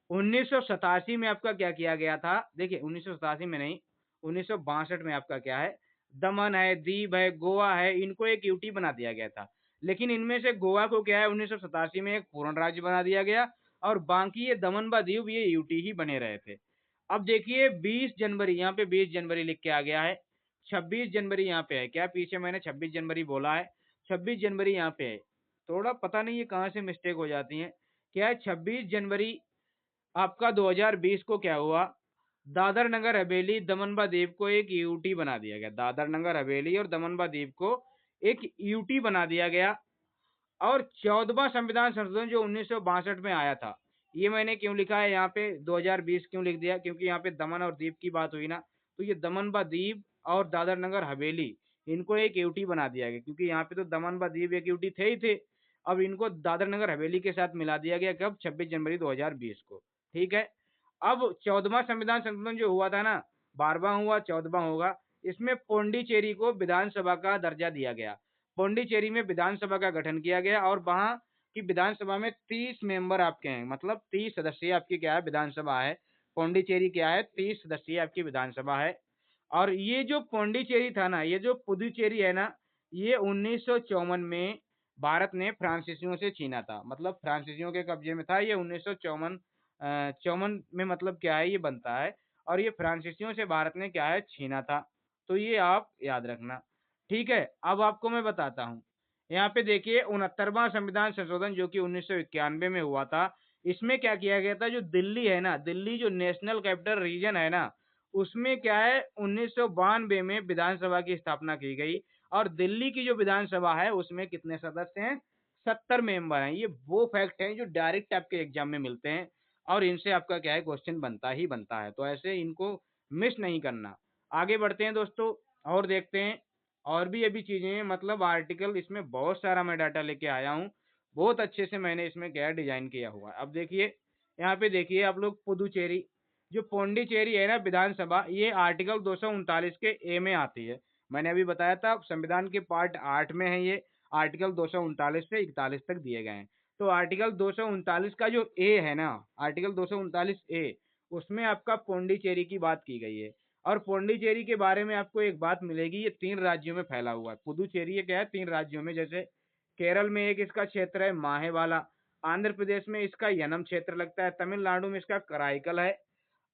1987 में आपका क्या किया गया था? देखिए 1987 में नहीं, 1962 में आपका क्या है, दमन है, दीव है, गोवा है, इनको एक यूटी बना दिया गया था। लेकिन इनमें से गोवा को क्या है 1987 में एक पूर्ण राज्य बना दिया गया और बाकी ये दमन व दीव ये यूटी ही बने रहे थे। अब देखिए 20 जनवरी, यहाँ पे 20 जनवरी लिख के आ गया है, 26 जनवरी यहाँ पे है, क्या पीछे मैंने 26 जनवरी बोला है, 26 जनवरी यहाँ पे है। थोड़ा पता नहीं ये कहाँ से मिस्टेक हो जाती है। क्या है 26 जनवरी आपका 2020 को क्या हुआ, दादर नगर हवेली दमन व दीव को एक यूटी बना दिया गया। दादर नगर हवेली और दमन व दीव को एक यूटी बना दिया गया। और 14वां संविधान संशोधन जो 1962 में आया था, ये मैंने क्यों लिखा है यहाँ पे 2020 क्यों लिख दिया, क्योंकि यहाँ पे दमन और दीव की बात हुई ना, तो ये दमन व दीव और दादर नगर हवेली इनको एक यूटी बना दिया गया, क्योंकि यहाँ पे तो दमन व दीव एक यूटी थे ही थे। अब इनको दादर नगर हवेली के साथ मिला दिया गया कब? 26 जनवरी 2020 को। ठीक है। अब 14वां संविधान संशोधन जो हुआ था ना, 12वां हुआ 14वां होगा, इसमें पौंडीचेरी को विधानसभा का दर्जा दिया गया। पौंडीचेरी में विधानसभा का गठन किया गया और वहाँ की विधानसभा में 30 मेंबर आपके हैं, मतलब 30 सदस्यीय आपकी क्या है विधानसभा है। पौंडीचेरी क्या है 30 सदस्यीय आपकी विधानसभा है। और ये जो पौंडीचेरी था ना, ये जो पुदुचेरी है ना, ये 1954 में भारत ने फ्रांसीसियों से छीना था, मतलब फ्रांसीसियों के कब्जे में था ये 1954 54 में, मतलब क्या है ये बनता है। और ये फ्रांसीसियों से भारत ने क्या है छीना था, तो ये आप याद रखना। ठीक है, अब आपको मैं बताता हूँ। यहाँ पे देखिए 69वां संविधान संशोधन जो कि 1991 में हुआ था, इसमें क्या किया गया था, जो दिल्ली है ना, दिल्ली जो नेशनल कैपिटल रीजन है ना, उसमें क्या है 1992 में विधानसभा की स्थापना की गई। और दिल्ली की जो विधानसभा है उसमें कितने सदस्य हैं? 70 मेंबर हैं। ये वो फैक्ट हैं जो डायरेक्ट आपके एग्जाम में मिलते हैं और इनसे आपका क्या है क्वेश्चन बनता ही बनता है, तो ऐसे इनको मिस नहीं करना। आगे बढ़ते हैं दोस्तों और देखते हैं और भी अभी चीजें हैं, मतलब आर्टिकल इसमें बहुत सारा मैं डाटा लेके आया हूँ, बहुत अच्छे से मैंने इसमें क्या डिजाइन किया हुआ है। अब देखिए यहाँ पे देखिए आप लोग, पुदुचेरी जो पौंडीचेरी है ना विधानसभा, ये आर्टिकल 239 के ए में आती है। मैंने अभी बताया था संविधान के पार्ट 8 में है ये, आर्टिकल 239 से 41 तक दिए गए हैं। तो आर्टिकल 239 का जो ए है ना, आर्टिकल 239 ए, उसमें आपका पौंडीचेरी की बात की गई है। और पौंडीचेरी के बारे में आपको एक बात मिलेगी, ये 3 राज्यों में फैला हुआ है। पुदुचेरी ये क्या है 3 राज्यों में, जैसे केरल में एक इसका क्षेत्र है माहेवाला, आंध्र प्रदेश में इसका यनम क्षेत्र लगता है, तमिलनाडु में इसका कराईकल है,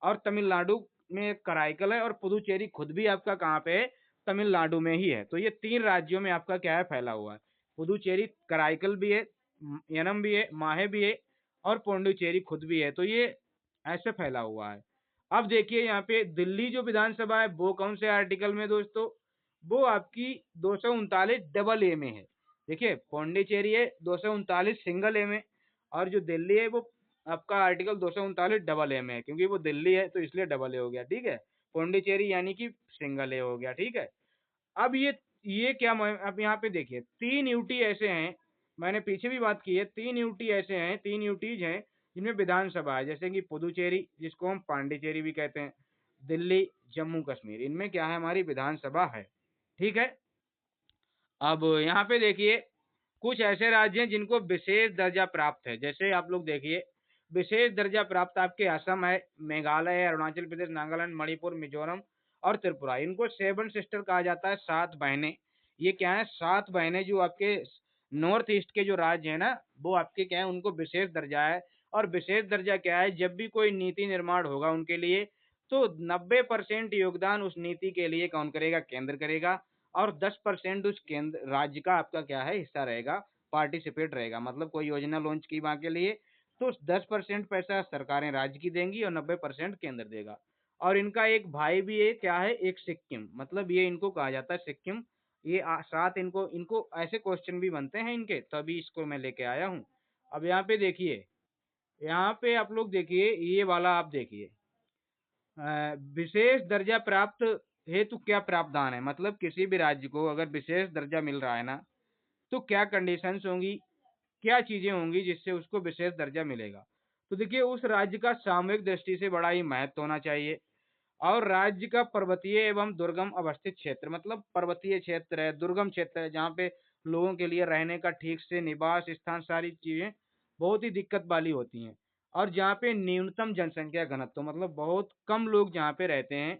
और तमिलनाडु में कराईकल है, और पुदुचेरी खुद भी आपका कहाँ पे है? तमिलनाडु में ही है। तो ये 3 राज्यों में आपका क्या है फैला हुआ है। पुदुचेरी कराईकल भी है, यनम भी है, माहे भी है, और पौंडीचेरी खुद भी है। तो ये ऐसे फैला हुआ है। अब देखिए यहाँ पे दिल्ली जो विधानसभा है वो कौन से आर्टिकल में दोस्तों? वो आपकी 239 डबल ए में है। देखिए पौंडीचेरी है 239 सिंगल ए में, और जो दिल्ली है वो आपका आर्टिकल 239 डबल ए में है, क्योंकि वो दिल्ली है तो इसलिए डबल ए हो गया। ठीक है, पौंडीचेरी यानी कि सिंगल ए हो गया। ठीक है। अब ये क्या अब यहाँ पे देखिए 3 यूटी ऐसे हैं, मैंने पीछे भी बात की है, 3 यूटी ऐसे हैं, 3 यूटीज हैं जिनमें विधानसभा है, जैसे कि पुदुचेरी जिसको हम पांडिचेरी भी कहते हैं, दिल्ली, जम्मू कश्मीर, इनमें क्या है हमारी विधानसभा है। ठीक है। अब यहाँ पे देखिए कुछ ऐसे राज्य हैं जिनको विशेष दर्जा प्राप्त है, जैसे आप लोग देखिए विशेष दर्जा प्राप्त आपके असम है, मेघालय है, अरुणाचल प्रदेश, नागालैंड, मणिपुर, मिजोरम और त्रिपुरा। इनको सेवन सिस्टर कहा जाता है, 7 बहनें। ये क्या है 7 बहनें जो आपके नॉर्थ ईस्ट के जो राज्य है ना, वो आपके क्या है उनको विशेष दर्जा है। और विशेष दर्जा क्या है, जब भी कोई नीति निर्माण होगा उनके लिए, तो 90% योगदान उस नीति के लिए कौन करेगा? केंद्र करेगा। और 10% उस केंद्र राज्य का आपका क्या है हिस्सा रहेगा, पार्टिसिपेट रहेगा। मतलब कोई योजना लॉन्च की वहां के लिए, तो 10% पैसा सरकारें राज्य की देंगी और 90% केंद्र देगा। और इनका एक भाई भी है, क्या है? एक सिक्किम, मतलब ये इनको कहा जाता है सिक्किम। ये साथ इनको इनको ऐसे क्वेश्चन भी बनते हैं इनके, तभी इसको मैं लेके आया हूँ। अब यहाँ पे देखिए, यहाँ पे आप लोग देखिए ये वाला आप देखिए, विशेष दर्जा प्राप्त हेतु क्या प्रावधान है, मतलब किसी भी राज्य को अगर विशेष दर्जा मिल रहा है ना, तो क्या कंडीशंस होंगी, क्या चीजें होंगी जिससे उसको विशेष दर्जा मिलेगा? तो देखिए उस राज्य का सामूहिक दृष्टि से बड़ा ही महत्व होना चाहिए। और राज्य का पर्वतीय एवं दुर्गम अवस्थित क्षेत्र, मतलब पर्वतीय क्षेत्र है, दुर्गम क्षेत्र है, जहाँ पे लोगों के लिए रहने का ठीक से निवास स्थान सारी चीजें बहुत ही दिक्कत वाली होती हैं। और जहाँ पे न्यूनतम जनसंख्या घनत्व, मतलब बहुत कम लोग जहाँ पे रहते हैं,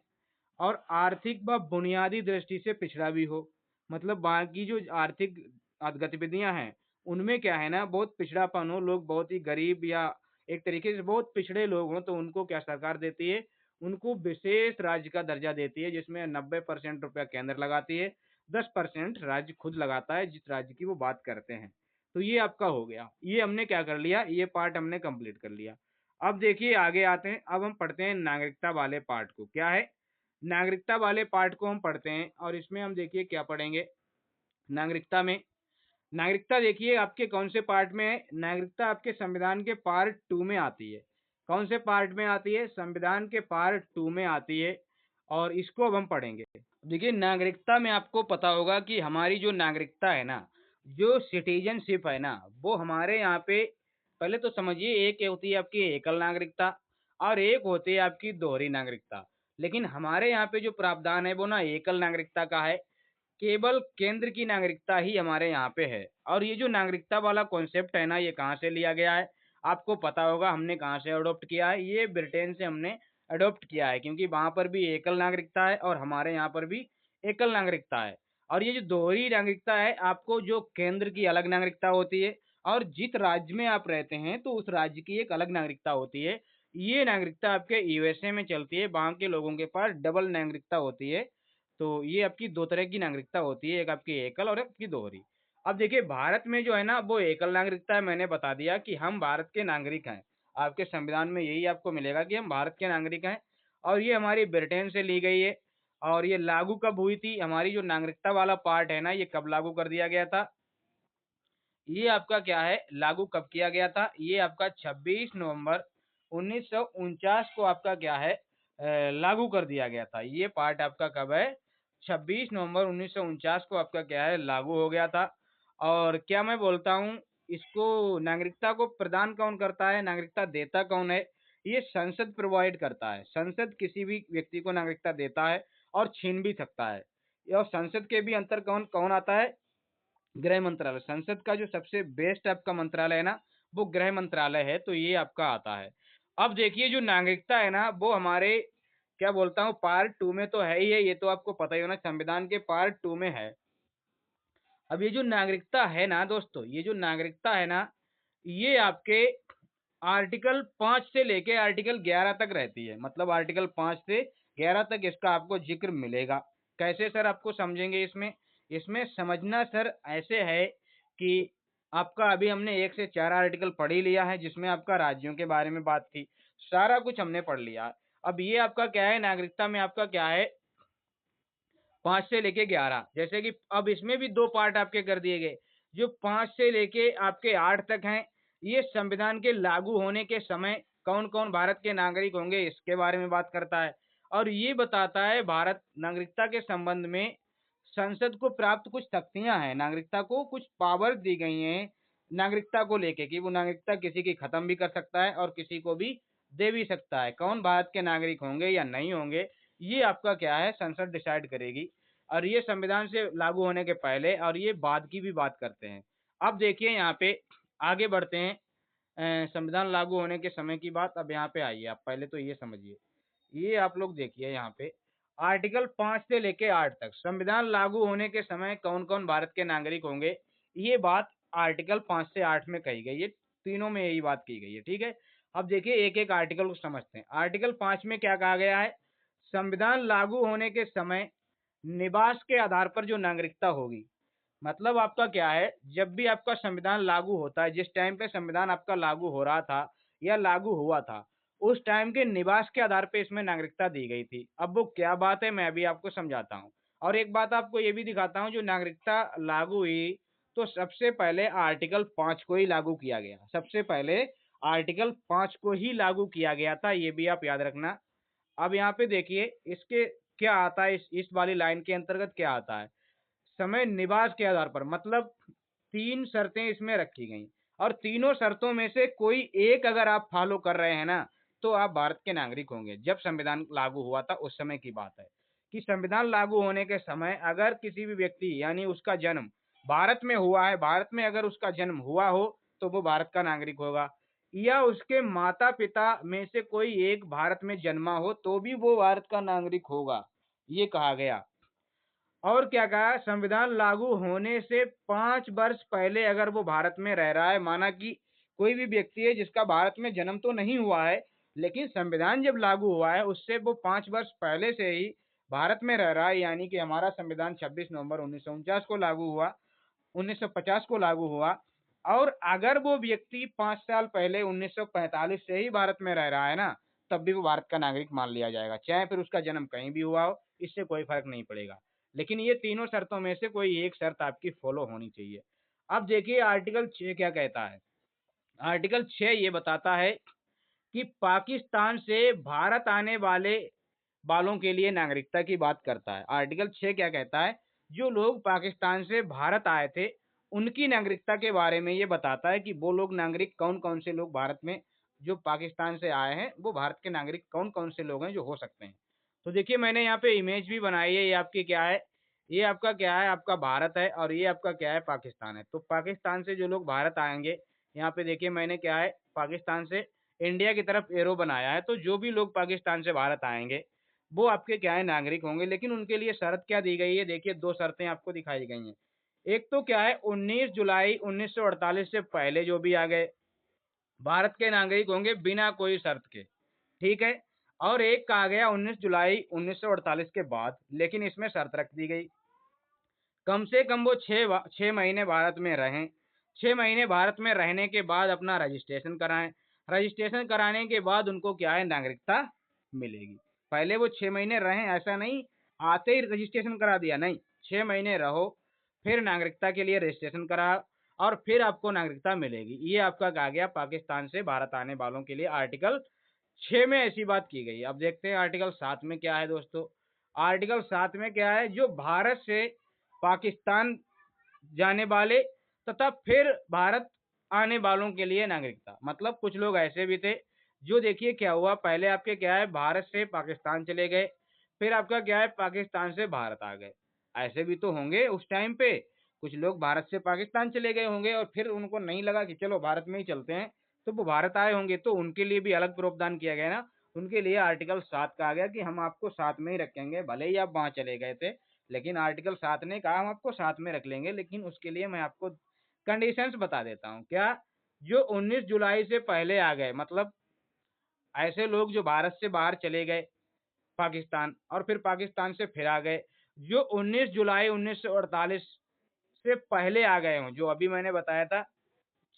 और आर्थिक व बुनियादी दृष्टि से पिछड़ा भी हो, मतलब बाकी जो आर्थिक गतिविधियां हैं उनमें क्या है ना, बहुत पिछड़ापन हो, लोग बहुत ही गरीब या एक तरीके से बहुत पिछड़े लोग हों, तो उनको क्या सरकार देती है, उनको विशेष राज्य का दर्जा देती है, जिसमें 90% रुपया केंद्र लगाती है, 10% राज्य खुद लगाता है, जिस राज्य की वो बात करते हैं। तो ये आपका हो गया, ये हमने क्या कर लिया, ये पार्ट हमने कंप्लीट कर लिया। अब देखिए आगे आते हैं, अब हम पढ़ते हैं नागरिकता वाले पार्ट को। क्या है, नागरिकता वाले पार्ट को हम पढ़ते हैं, और इसमें हम देखिए क्या पढ़ेंगे। नागरिकता में, नागरिकता देखिए आपके कौन से पार्ट में है, नागरिकता आपके संविधान के पार्ट 2 में आती है। कौन से पार्ट में आती है, संविधान के पार्ट 2 में आती है, और इसको अब हम पढ़ेंगे। देखिए नागरिकता में आपको पता होगा कि हमारी जो नागरिकता है ना, जो सिटीजनशिप है ना, वो हमारे यहाँ पे पहले तो समझिए, एक होती है आपकी एकल नागरिकता, और एक होती है आपकी दोहरी नागरिकता। लेकिन हमारे यहाँ पे जो प्रावधान है वो ना एकल नागरिकता का है, केवल केंद्र की नागरिकता ही हमारे यहाँ पे है। और ये जो नागरिकता वाला कॉन्सेप्ट है ना, ये कहाँ से लिया गया है, आपको पता होगा हमने कहाँ से अडॉप्ट किया है, ये ब्रिटेन से हमने अडॉप्ट किया है, क्योंकि वहां पर भी एकल नागरिकता है और हमारे यहाँ पर भी एकल नागरिकता है। और ये जो दोहरी नागरिकता है, आपको जो केंद्र की अलग नागरिकता होती है, और जिस राज्य में आप रहते हैं तो उस राज्य की एक अलग नागरिकता होती है। ये नागरिकता आपके यूएसए में चलती है, वहां के लोगों के पास डबल नागरिकता होती है। तो ये आपकी दो तरह की नागरिकता होती है, एक आपकी एकल और एक आपकी दोहरी। अब देखिए भारत में जो है ना, वो एकल नागरिकता है, मैंने बता दिया कि हम भारत के नागरिक हैं। आपके संविधान में यही आपको मिलेगा कि हम भारत के नागरिक हैं, और ये हमारी ब्रिटेन से ली गई है। और ये लागू कब हुई थी, हमारी जो नागरिकता वाला पार्ट है ना, ये कब लागू कर दिया गया था, ये आपका क्या है, लागू कब किया गया था, ये आपका 26 नवंबर 1949 को आपका क्या है, लागू कर दिया गया था। ये पार्ट आपका कब है, 26 नवंबर 1949 को आपका क्या है, लागू हो गया था। और क्या मैं बोलता हूँ, इसको नागरिकता को प्रदान कौन करता है, नागरिकता देता कौन है, ये संसद प्रोवाइड करता है। संसद किसी भी व्यक्ति को नागरिकता देता है और छीन भी सकता है। और संसद के भी अंतर कौन कौन आता है, गृह मंत्रालय। संसद का जो सबसे बेस्ट आपका मंत्रालय है ना, वो गृह मंत्रालय है, तो ये आपका आता है। अब देखिए जो नागरिकता है ना, वो हमारे क्या बोलता हूँ पार्ट 2 में तो है ही है, ये तो आपको पता ही होना, संविधान के पार्ट 2 में है। अब ये जो नागरिकता है ना दोस्तों, ये जो नागरिकता है ना, ये आपके आर्टिकल 5 से लेके आर्टिकल 11 तक रहती है। मतलब आर्टिकल 5 से 11 तक इसका आपको जिक्र मिलेगा। कैसे सर आपको समझेंगे इसमें, इसमें समझना सर ऐसे है कि आपका अभी हमने 1 से 4 आर्टिकल पढ़ ही लिया है, जिसमें आपका राज्यों के बारे में बात थी, सारा कुछ हमने पढ़ लिया। अब ये आपका क्या है, नागरिकता में आपका क्या है, 5 से लेके 11, जैसे कि अब इसमें भी 2 पार्ट आपके कर दिए गए। जो 5 से लेके आपके 8 तक हैं, ये संविधान के लागू होने के समय कौन-कौन भारत के नागरिक होंगे, इसके बारे में बात करता है। और ये बताता है भारत नागरिकता के संबंध में संसद को प्राप्त कुछ शक्तियाँ हैं, नागरिकता को कुछ पावर दी गई हैं, नागरिकता को लेके कि वो नागरिकता किसी की खत्म भी कर सकता है और किसी को भी दे भी सकता है। कौन भारत के नागरिक होंगे या नहीं होंगे, ये आपका क्या है, संसद डिसाइड करेगी। और ये संविधान से लागू होने के पहले और ये बाद की भी बात करते हैं। अब देखिए यहाँ पे आगे बढ़ते हैं, संविधान लागू होने के समय की बात। अब यहाँ पे आइए, आप पहले तो ये समझिए, ये आप लोग देखिए यहाँ पे आर्टिकल 5 से लेके 8 तक संविधान लागू होने के समय कौन कौन भारत के नागरिक होंगे, ये बात आर्टिकल 5 से 8 में कही गई है। तीनों में यही बात की गई है, ठीक है। अब देखिए एक एक आर्टिकल को समझते हैं। आर्टिकल 5 में क्या कहा गया है, संविधान लागू होने के समय निवास के आधार पर जो नागरिकता होगी, मतलब आपका क्या है, जब भी आपका संविधान लागू होता है, जिस टाइम पे संविधान आपका लागू हो रहा था या लागू हुआ था, उस टाइम के निवास के आधार पे इसमें नागरिकता दी गई थी। अब वो क्या बात है, मैं अभी आपको समझाता हूँ। और एक बात आपको ये भी दिखाता हूँ, जो नागरिकता लागू हुई तो सबसे पहले आर्टिकल 5 को ही लागू किया गया। सबसे पहले आर्टिकल 5 को ही लागू किया गया था, ये भी आप याद रखना। अब यहाँ पे देखिए इसके क्या आता है, इस वाली लाइन के अंतर्गत क्या आता है, समय निवास के आधार पर, मतलब 3 शर्तें इसमें रखी गई, और तीनों शर्तों में से कोई एक अगर आप फॉलो कर रहे हैं ना, तो आप भारत के नागरिक होंगे। जब संविधान लागू हुआ था उस समय की बात है कि संविधान लागू होने के समय अगर किसी भी व्यक्ति यानी उसका जन्म भारत में हुआ है, भारत में अगर उसका जन्म हुआ हो तो वो भारत का नागरिक होगा, या उसके माता पिता में से कोई एक भारत में जन्मा हो तो भी वो भारत का नागरिक होगा, ये कहा गया। और क्या कहा, संविधान लागू होने से 5 वर्ष पहले अगर वो भारत में रह रहा है, माना कि कोई भी व्यक्ति है जिसका भारत में जन्म तो नहीं हुआ है, लेकिन संविधान जब लागू हुआ है उससे वो 5 वर्ष पहले से ही भारत में रह रहा है, यानी कि हमारा संविधान 26 नवंबर 1949 को लागू हुआ, 1950 को लागू हुआ। और अगर वो व्यक्ति 5 साल पहले 1945 से ही भारत में रह रहा है ना, तब भी वो भारत का नागरिक मान लिया जाएगा, चाहे फिर उसका जन्म कहीं भी हुआ हो, इससे कोई फर्क नहीं पड़ेगा। लेकिन ये तीनों शर्तों में से कोई एक शर्त आपकी फॉलो होनी चाहिए। अब देखिए आर्टिकल 6 क्या कहता है। आर्टिकल 6 ये बताता है कि पाकिस्तान से भारत आने वाले वालों के लिए नागरिकता की बात करता है। आर्टिकल 6 क्या कहता है, जो लोग पाकिस्तान से भारत आए थे उनकी नागरिकता के बारे में ये बताता है कि वो लोग नागरिक कौन कौन से लोग भारत में जो पाकिस्तान से आए हैं वो भारत के नागरिक कौन कौन से लोग हैं जो हो सकते हैं। तो देखिए मैंने यहाँ पे इमेज भी बनाई है, ये आपकी क्या है, ये आपका क्या है, आपका भारत है और ये आपका क्या है, पाकिस्तान है। तो पाकिस्तान से जो लोग भारत आएंगे, यहाँ पे देखिए मैंने क्या है, पाकिस्तान से इंडिया की तरफ एरो बनाया है। तो जो भी लोग पाकिस्तान से भारत आएंगे वो आपके क्या है, नागरिक होंगे। लेकिन उनके लिए शर्त क्या दी गई है, देखिए 2 शर्तें आपको दिखाई गई हैं। एक तो क्या है, 19 जुलाई 1948 से पहले जो भी आ गए भारत के नागरिक होंगे बिना कोई शर्त के, ठीक है। और एक कहा गया 19 जुलाई 1948 के बाद, लेकिन इसमें शर्त रख दी गई कम से कम वो 6 महीने भारत में रहें। 6 महीने भारत में रहने के बाद अपना रजिस्ट्रेशन कराएं। रजिस्ट्रेशन कराने के बाद उनको क्या है, नागरिकता मिलेगी। पहले वो 6 महीने रहें, ऐसा नहीं आते ही रजिस्ट्रेशन करा दिया, नहीं। 6 महीने रहो, फिर नागरिकता के लिए रजिस्ट्रेशन कराओ और फिर आपको नागरिकता मिलेगी। ये आपका कहा गया पाकिस्तान से भारत आने वालों के लिए आर्टिकल 6 में ऐसी बात की गई। अब देखते हैं आर्टिकल 7 में क्या है दोस्तों। आर्टिकल 7 में क्या है, जो भारत से पाकिस्तान जाने वाले तथा फिर भारत आने वालों के लिए नागरिकता। मतलब कुछ लोग ऐसे भी थे जो देखिए क्या हुआ, पहले आपके क्या है, भारत से पाकिस्तान चले गए, फिर आपका क्या है, पाकिस्तान से भारत आ गए। ऐसे भी तो होंगे उस टाइम पे, कुछ लोग भारत से पाकिस्तान चले गए होंगे और फिर उनको नहीं लगा कि चलो भारत में ही चलते हैं, तो वो भारत आए होंगे, तो उनके लिए भी अलग प्रावधान किया गया ना। उनके लिए आर्टिकल 7 कहा गया कि हम आपको साथ में ही रखेंगे, भले ही आप वहां चले गए थे, लेकिन आर्टिकल 7 ने कहा हम आपको साथ में रख लेंगे, लेकिन उसके लिए मैं आपको कंडीशंस बता देता हूँ। क्या, जो 19 जुलाई से पहले आ गए, मतलब ऐसे लोग जो भारत से बाहर चले गए पाकिस्तान और फिर पाकिस्तान से फिर आ गए, जो 19 जुलाई 1948 से पहले आ गए हों, जो अभी मैंने बताया था,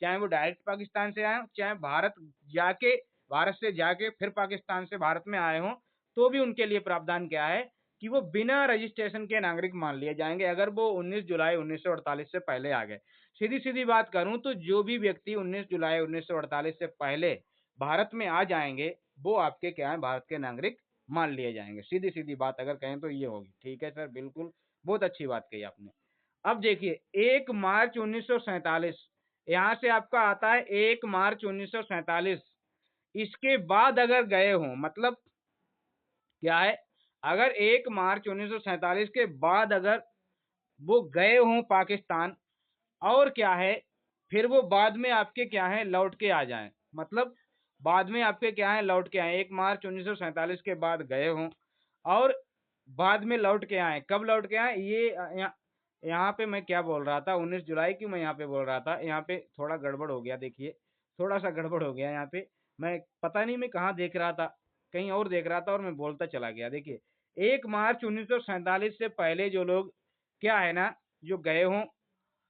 चाहे वो डायरेक्ट पाकिस्तान से आए हों, चाहे जाके भारत से जाके फिर पाकिस्तान से भारत में आए हों, तो भी उनके लिए प्रावधान क्या है कि वो बिना रजिस्ट्रेशन के नागरिक मान लिए जाएंगे अगर वो 19 जुलाई 1948 से पहले आ गए। सीधी-सीधी बात करूं तो जो भी व्यक्ति 19 जुलाई 1948 से पहले भारत में आ जाएंगे, वो आपके क्या है, भारत के नागरिक मान लिए जाएंगे। सीधी-सीधी बात अगर कहें तो ये होगी। ठीक है सर, बिल्कुल, बहुत अच्छी बात कही आपने। अब देखिए 1 मार्च 1947, यहाँ से आपका आता है 1 मार्च 1947, इसके बाद अगर गए हों, मतलब क्या है, अगर 1 मार्च 1947 के बाद अगर वो गए हों पाकिस्तान और क्या है, फिर वो बाद में आपके क्या है, लौट के आ जाएं, मतलब बाद में आपके क्या है, लौट के आए, 1 मार्च 1947 के बाद गए हों और बाद में लौट के आए, कब लौट के आए, ये यहाँ पे मैं क्या बोल रहा था, 19 जुलाई की मैं यहाँ पे बोल रहा था, यहाँ पे थोड़ा गड़बड़ हो गया, देखिए थोड़ा सा गड़बड़ हो गया यहाँ पे, मैं पता नहीं मैं कहाँ देख रहा था, कहीं और देख रहा था और मैं बोलता चला गया। देखिए 1 मार्च 1947 से पहले जो लोग क्या है ना, जो गए हों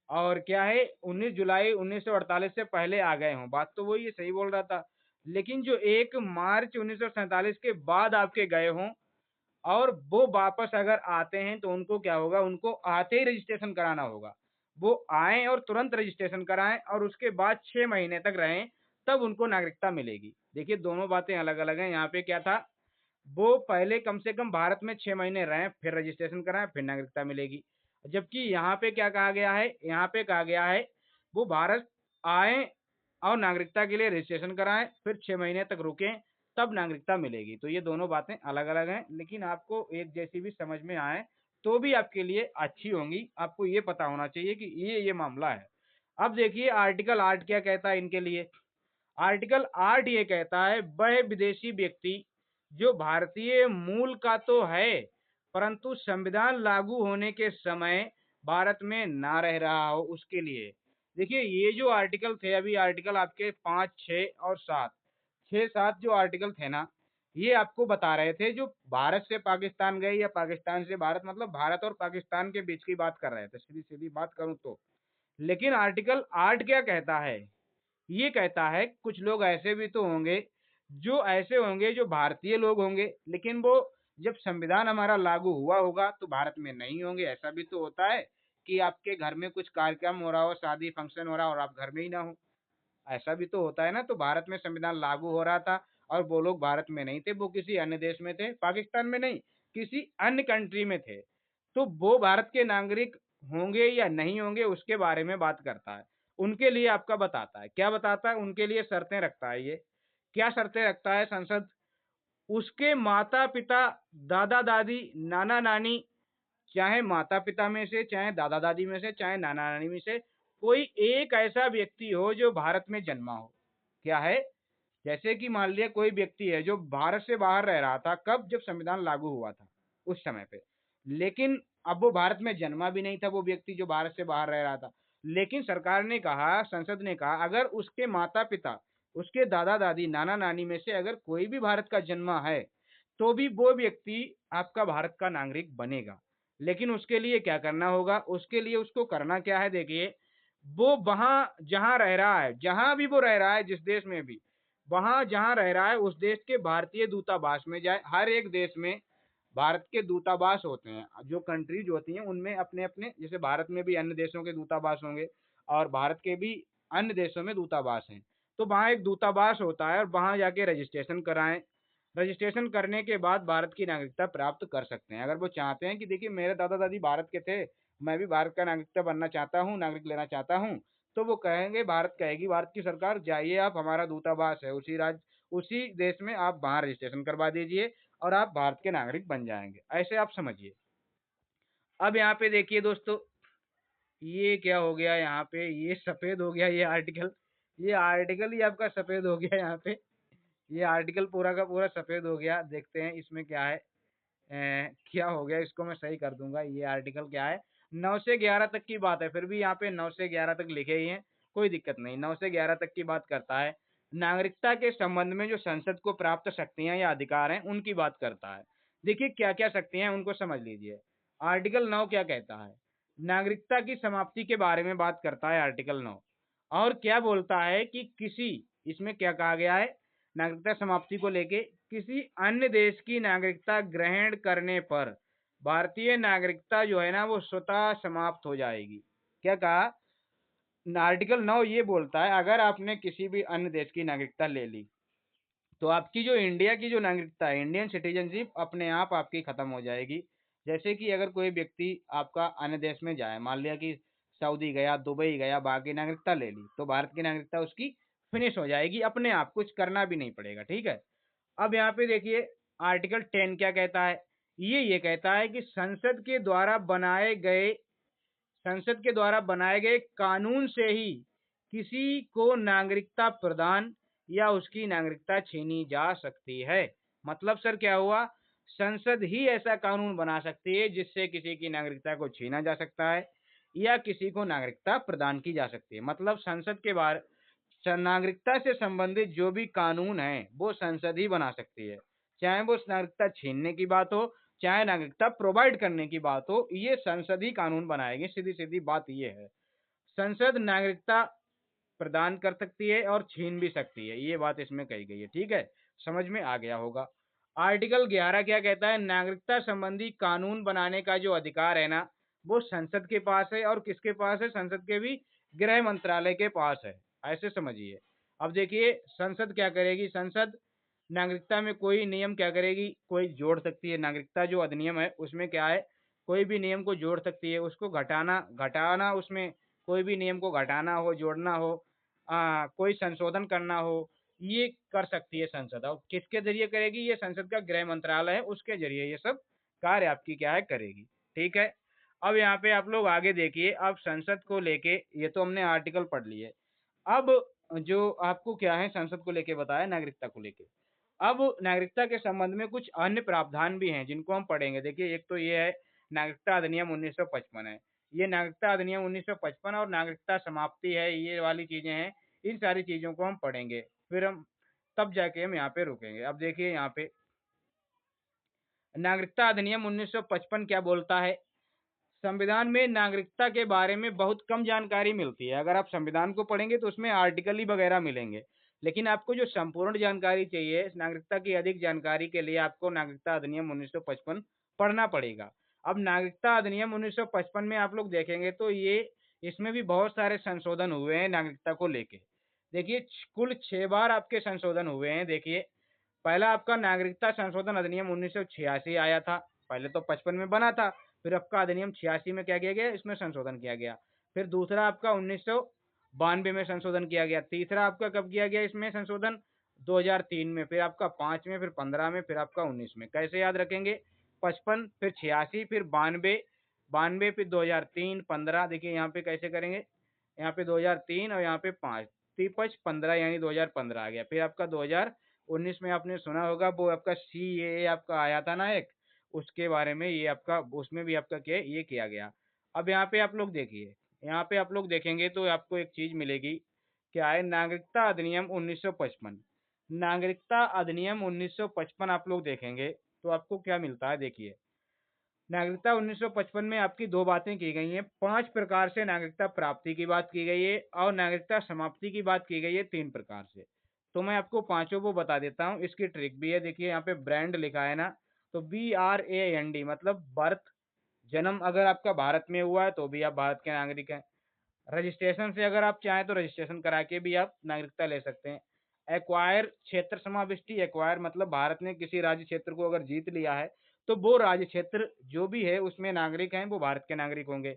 और क्या है 19 जुलाई 1948 से पहले आ गए हों, बात तो वही है, सही बोल रहा था। लेकिन जो 1 मार्च 1947 के बाद आपके गए हों और वो वापस अगर आते हैं तो उनको क्या होगा, उनको आते ही रजिस्ट्रेशन कराना होगा। वो आएँ और तुरंत रजिस्ट्रेशन कराएँ और उसके बाद 6 महीने तक रहें, तब उनको नागरिकता मिलेगी। देखिए दोनों बातें अलग-अलग हैं, यहाँ पे क्या था, वो पहले कम से कम भारत में 6 महीने रहें, फिर रजिस्ट्रेशन कराएँ, फिर नागरिकता मिलेगी। जबकि यहाँ पे क्या कहा गया है, यहाँ पे कहा गया है, वो भारत आएँ और नागरिकता के लिए रजिस्ट्रेशन कराएँ, फिर 6 महीने तक रुकें, तब नागरिकता मिलेगी। तो ये दोनों बातें अलग-अलग हैं, लेकिन आपको एक जैसी भी समझ में आए, तो भी आपके लिए अच्छी होंगी। आपको ये पता होना चाहिए कि ये मामला है। अब देखिए आर्टिकल 8 क्या कहता है इनके लिए? आर्टिकल 8 ये कहता है वह विदेशी व्यक्ति जो भारतीय मूल का तो है, परंतु संविधान लागू होने के समय भारत में ना रह रहा हो उसके लिए। देखिए ये जो आर्टिकल थे अभी आर्टिकल आपके 5, 6 और 7, 6-7 जो आर्टिकल थे ना, ये आपको बता रहे थे जो भारत से पाकिस्तान गए या पाकिस्तान से भारत मतलब भारत और पाकिस्तान के बीच की बात कर रहे थे, सीधी-सीधी बात करूँ तो। लेकिन आर्टिकल 8 क्या कहता है? ये कहता है कुछ लोग ऐसे भी तो होंगे जो ऐसे होंगे जो भारतीय लोग होंगे लेकिन वो जब संविधान हमारा लागू हुआ होगा तो भारत में नहीं होंगे। ऐसा भी तो होता है कि आपके घर में कुछ कार्यक्रम हो रहा हो, शादी फंक्शन हो रहा हो और आप घर में ही ना हो। ऐसा भी तो होता है ना। तो भारत में संविधान लागू हो रहा था और वो लोग भारत में नहीं थे, वो किसी अन्य देश में थे, पाकिस्तान में नहीं, किसी अन्य कंट्री में थे। तो वो भारत के नागरिक होंगे या नहीं होंगे उसके बारे में बात करता है। उनके लिए आपका बताता है। क्या बताता है? उनके लिए शर्तें रखता है ये। क्या शर्तें रखता है संसद? उसके माता-पिता, दादा-दादी, नाना-नानी चाहे माता-पिता में से, चाहे दादा-दादी में से, चाहे नाना-नानी में से कोई एक ऐसा व्यक्ति हो जो भारत में जन्मा हो। क्या है? जैसे कि मान लिया कोई व्यक्ति है जो भारत से बाहर रह रहा था, कब? जब संविधान लागू हुआ था, उस समय पे। लेकिन अब वो भारत में जन्मा भी नहीं था वो व्यक्ति जो भारत से बाहर रह रहा था। लेकिन सरकार ने कहा, संसद ने कहा अगर उसके माता-पिता, उसके दादा-दादी, नाना-नानी में से अगर कोई भी भारत का जन्मा है, तो भी वो व्यक्ति आपका भारत का नागरिक बनेगा। लेकिन उसके लिए क्या करना होगा? उसके लिए उसको करना क्या है देखिए, वो वहाँ जहाँ रह रहा है, जहाँ भी वो रह रहा है, जिस देश में भी, वहाँ जहाँ रह रहा है उस देश के भारतीय दूतावास में जाए। हर एक देश में भारत के दूतावास होते हैं। जो कंट्रीज होती हैं उनमें अपने-अपने जैसे भारत में भी अन्य देशों के दूतावास होंगे और भारत के भी अन्य देशों में दूतावास हैं। तो वहाँ एक दूतावास होता है और वहाँ जाके रजिस्ट्रेशन कराएँ। रजिस्ट्रेशन करने के बाद भारत की नागरिकता प्राप्त कर सकते हैं। अगर वो चाहते हैं कि देखिए मेरे दादा-दादी भारत के थे, मैं भी भारत का नागरिकता बनना चाहता हूँ, नागरिक लेना चाहता हूँ, तो वो कहेंगे भारत कहेगी भारत की सरकार जाइए आप हमारा दूतावास है उसी देश में आप वहाँ रजिस्ट्रेशन करवा दीजिए और आप भारत के नागरिक बन जाएँगे। ऐसे आप समझिए। अब यहाँ पे देखिए दोस्तों, ये क्या हो गया यहाँ पे, ये सफ़ेद हो गया ये आर्टिकल ही आपका सफ़ेद हो गया यहाँ पे। ये आर्टिकल पूरा का पूरा सफ़ेद हो गया। देखते हैं इसमें क्या है। क्या हो गया इसको मैं सही कर दूँगा। ये आर्टिकल क्या है? 9 से 11 तक की बात है, फिर भी यहाँ पे 9 से 11 तक लिखे ही हैं, कोई दिक्कत नहीं। 9 से 11 तक की बात करता है। नागरिकता के संबंध में जो संसद को प्राप्त शक्तियाँ या अधिकार हैं, उनकी बात करता है। देखिए क्या-क्या शक्तियाँ हैं, उनको समझ लीजिए। आर्टिकल 9 क्या कहता है? नागरिकता की समाप्ति के बारे में बात करता है आर्टिकल 9 और क्या बोलता है कि किसी इसमें क्या कहा गया है? नागरिकता समाप्ति को लेके किसी अन्य देश की नागरिकता ग्रहण करने पर भारतीय नागरिकता जो है ना वो स्वतः समाप्त हो जाएगी। क्या कहा? आर्टिकल 9 ये बोलता है अगर आपने किसी भी अन्य देश की नागरिकता ले ली, तो आपकी जो इंडिया की जो नागरिकता है, इंडियन सिटीज़नशिप अपने आप आपकी खत्म हो जाएगी। जैसे कि अगर कोई व्यक्ति आपका अन्य देश में जाए, मान लिया कि सऊदी गया, दुबई गया, वहाँ की नागरिकता ले ली, तो भारत की नागरिकता उसकी फिनिश हो जाएगी अपने आप, कुछ करना भी नहीं पड़ेगा, ठीक है? अब यहाँ पे देखिए आर्टिकल 10 क्या कहता है? ये कहता है कि संसद के द्वारा बनाए गए कानून से ही किसी को नागरिकता प्रदान या उसकी नागरिकता छीनी जा सकती है। मतलब सर क्या हुआ? संसद ही ऐसा कानून बना सकती है जिससे किसी की नागरिकता को छीना जा सकता है या किसी को नागरिकता प्रदान की जा सकती है। मतलब संसद के बारे नागरिकता से संबंधित जो भी कानून है वो संसद ही बना सकती है। चाहे वो नागरिकता छीनने की बात हो, चाहे नागरिकता प्रोवाइड करने की बात हो, ये संसद ही कानून बनाएगी। सीधी-सीधी बात ये है। संसद नागरिकता प्रदान कर सकती है और छीन भी सकती है। ये बात इसमें कही गई है, ठीक है? समझ में आ गया होगा। आर्टिकल 11 क्या कहता है? नागरिकता संबंधी कानून बनाने का जो अधिकार है ना, वो संसद के पास है और किसके पास है? संसद के भी गृह मंत्रालय के पास है। ऐसे समझिए। अब देखिए संसद क्या करेगी? संसद नागरिकता में कोई नियम क्या करेगी? कोई जोड़ सकती है। नागरिकता जो अधिनियम है उसमें क्या है? कोई भी नियम को जोड़ सकती है। उसको घटाना घटाना उसमें कोई भी नियम को घटाना हो, जोड़ना हो, कोई संशोधन करना हो ये कर सकती है संसद। अब किसके ज़रिए करेगी? ये संसद का गृह मंत्रालय है, उसके ज़रिए ये सब कार्य आपकी क्या है करेगी, ठीक है? अब यहाँ पे आप लोग आगे देखिए, अब संसद को लेके ये तो हमने आर्टिकल पढ़ लिए। अब जो आपको क्या है संसद को लेके बताया नागरिकता को लेके। अब नागरिकता के संबंध में कुछ अन्य प्रावधान भी हैं जिनको हम पढ़ेंगे। देखिए एक तो ये है नागरिकता अधिनियम 1955 है। ये नागरिकता अधिनियम 1955 और नागरिकता समाप्ति है, ये वाली चीज़ें हैं। इन सारी चीज़ों को हम पढ़ेंगे। फिर हम तब जाके हम यहाँ पे रुकेंगे। अब देखिए यहाँ पे नागरिकता अधिनियम 1955 क्या बोलता है? संविधान में नागरिकता के बारे में बहुत कम जानकारी मिलती है। अगर आप संविधान को पढ़ेंगे तो उसमें आर्टिकल ही वगैरह मिलेंगे। लेकिन आपको जो संपूर्ण जानकारी चाहिए, इस नागरिकता की अधिक जानकारी के लिए आपको नागरिकता अधिनियम 1955 पढ़ना पड़ेगा। अब नागरिकता अधिनियम 1955 में आप लोग देखेंगे तो ये इसमें भी बहुत सारे संशोधन हुए हैं नागरिकता को लेके। देखिए कुल 6 बार आपके संशोधन हुए हैं। देखिए पहला आपका नागरिकता संशोधन अधिनियम 1986 आया था। पहले तो 55 में बना था, फिर आपका अधिनियम 86 में क्या किया गया? इसमें संशोधन किया गया। फिर दूसरा आपका 1992 में संशोधन किया गया। तीसरा आपका कब किया गया इसमें संशोधन? 2003 में, फिर आपका 5 में, फिर 15 में, फिर आपका 19 में। कैसे याद रखेंगे? 55 फिर 86 फिर 92, 92 फिर 2003, 15 देखिए यहाँ पे कैसे करेंगे? यहाँ पे 2003 और यहाँ पे 5, 3 15 यानी 2015 आ गया। फिर आपका 2019 में आपने सुना होगा वो आपका सीएए आपका आया था ना एक, उसके बारे में ये आपका उसमें भी आपका क्या है ये किया गया। अब यहाँ पे आप लोग देखिए, यहाँ पे आप लोग देखेंगे तो आपको एक चीज़ मिलेगी, क्या है? नागरिकता अधिनियम 1955। नागरिकता अधिनियम 1955 आप लोग देखेंगे तो आपको क्या मिलता है देखिए। नागरिकता 1955 में आपकी 2 बातें की गई हैं। 5 प्रकार से नागरिकता प्राप्ति की बात की गई है और नागरिकता समाप्ति की बात की गई है 3 प्रकार से। तो मैं आपको पाँचों को बता देता हूँ, इसकी ट्रिक भी है। देखिए यहाँ पे ब्रांड लिखा है ना, तो BRAND मतलब बर्थ, जन्म अगर आपका भारत में हुआ है तो भी आप भारत के नागरिक हैं। रजिस्ट्रेशन से अगर आप चाहें तो रजिस्ट्रेशन करा के भी आप नागरिकता ले सकते हैं। एक्वायर क्षेत्र समाविष्टि, एक्वायर मतलब भारत ने किसी राज्य क्षेत्र को अगर जीत लिया है, तो वो राज्य क्षेत्र जो भी है उसमें नागरिक हैं वो भारत के नागरिक होंगे।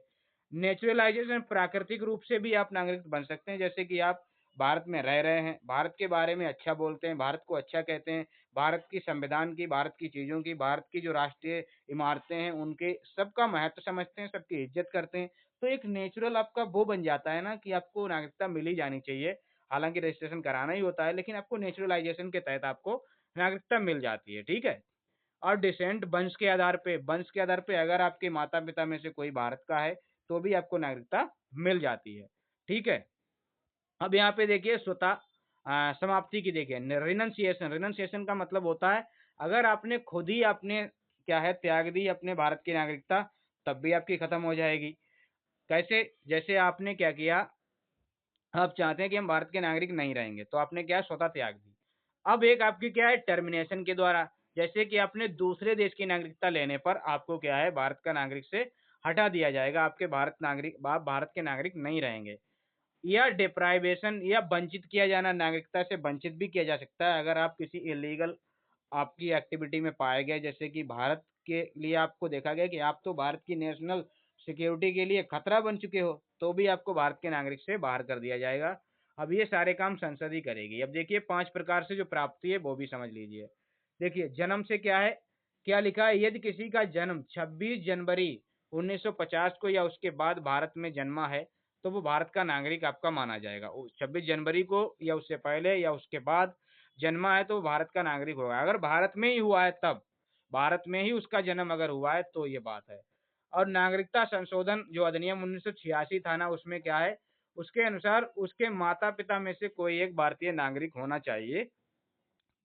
नेचुरलाइज़ेशन प्राकृतिक रूप से भी आप नागरिक बन सकते हैं, जैसे कि आप भारत में रह रहे हैं, भारत के बारे में अच्छा बोलते हैं, भारत को अच्छा कहते हैं, भारत की संविधान की, भारत की चीज़ों की, भारत की जो राष्ट्रीय इमारतें हैं उनके सबका महत्व समझते हैं, सबकी इज़्ज़त करते हैं। तो एक नेचुरल आपका वो बन जाता है ना कि आपको नागरिकता मिल ही जानी चाहिए। हालाँकि रजिस्ट्रेशन कराना ही होता है, लेकिन आपको नेचुरलाइज़ेशन के तहत आपको नागरिकता मिल जाती है, ठीक है? और डिसेंट वंश के आधार पे अगर आपके माता-पिता में से कोई भारत का है, तो भी आपको नागरिकता मिल जाती है, ठीक है? अब यहाँ पे देखिए स्वतः समाप्ति की देखिए रिनंसिएशन, रिनंसिएशन का मतलब होता है अगर आपने खुद ही आपने क्या है त्याग दी अपने भारत की नागरिकता, तब भी आपकी खत्म हो जाएगी। कैसे? जैसे आपने क्या किया, आप चाहते हैं कि हम भारत के नागरिक नहीं रहेंगे, तो आपने क्या है स्वतः त्याग दी। अब एक आपकी क्या है टर्मिनेशन के द्वारा, जैसे कि आपने दूसरे देश की नागरिकता लेने पर आपको क्या है भारत का नागरिक से हटा दिया जाएगा, आपके आप भारत के नागरिक नहीं रहेंगे। या डिप्राइवेशन या वंचित किया जाना, नागरिकता से वंचित भी किया जा सकता है अगर आप किसी इल्लीगल आपकी एक्टिविटी में पाए गए, जैसे कि भारत के लिए आपको देखा गया कि आप तो भारत की नेशनल सिक्योरिटी के लिए खतरा बन चुके हो, तो भी आपको भारत के नागरिक से बाहर कर दिया जाएगा। अब ये सारे काम संसद ही करेगी। अब देखिए 5 प्रकार से जो प्राप्ति है वो भी समझ लीजिए। देखिए जन्म से क्या है, क्या लिखा है? यदि किसी का जन्म 26 जनवरी 1950 को या उसके बाद भारत में जन्मा है, तो वो भारत का नागरिक आपका माना जाएगा। 26 जनवरी को या उससे पहले या उसके बाद जन्मा है तो वो भारत का नागरिक होगा। अगर भारत में ही हुआ है तब, भारत में ही उसका जन्म अगर हुआ है तो ये बात है। और नागरिकता संशोधन जो अधिनियम 1986 था ना, उसमें क्या है, उसके अनुसार उसके माता-पिता में से कोई एक भारतीय नागरिक होना चाहिए,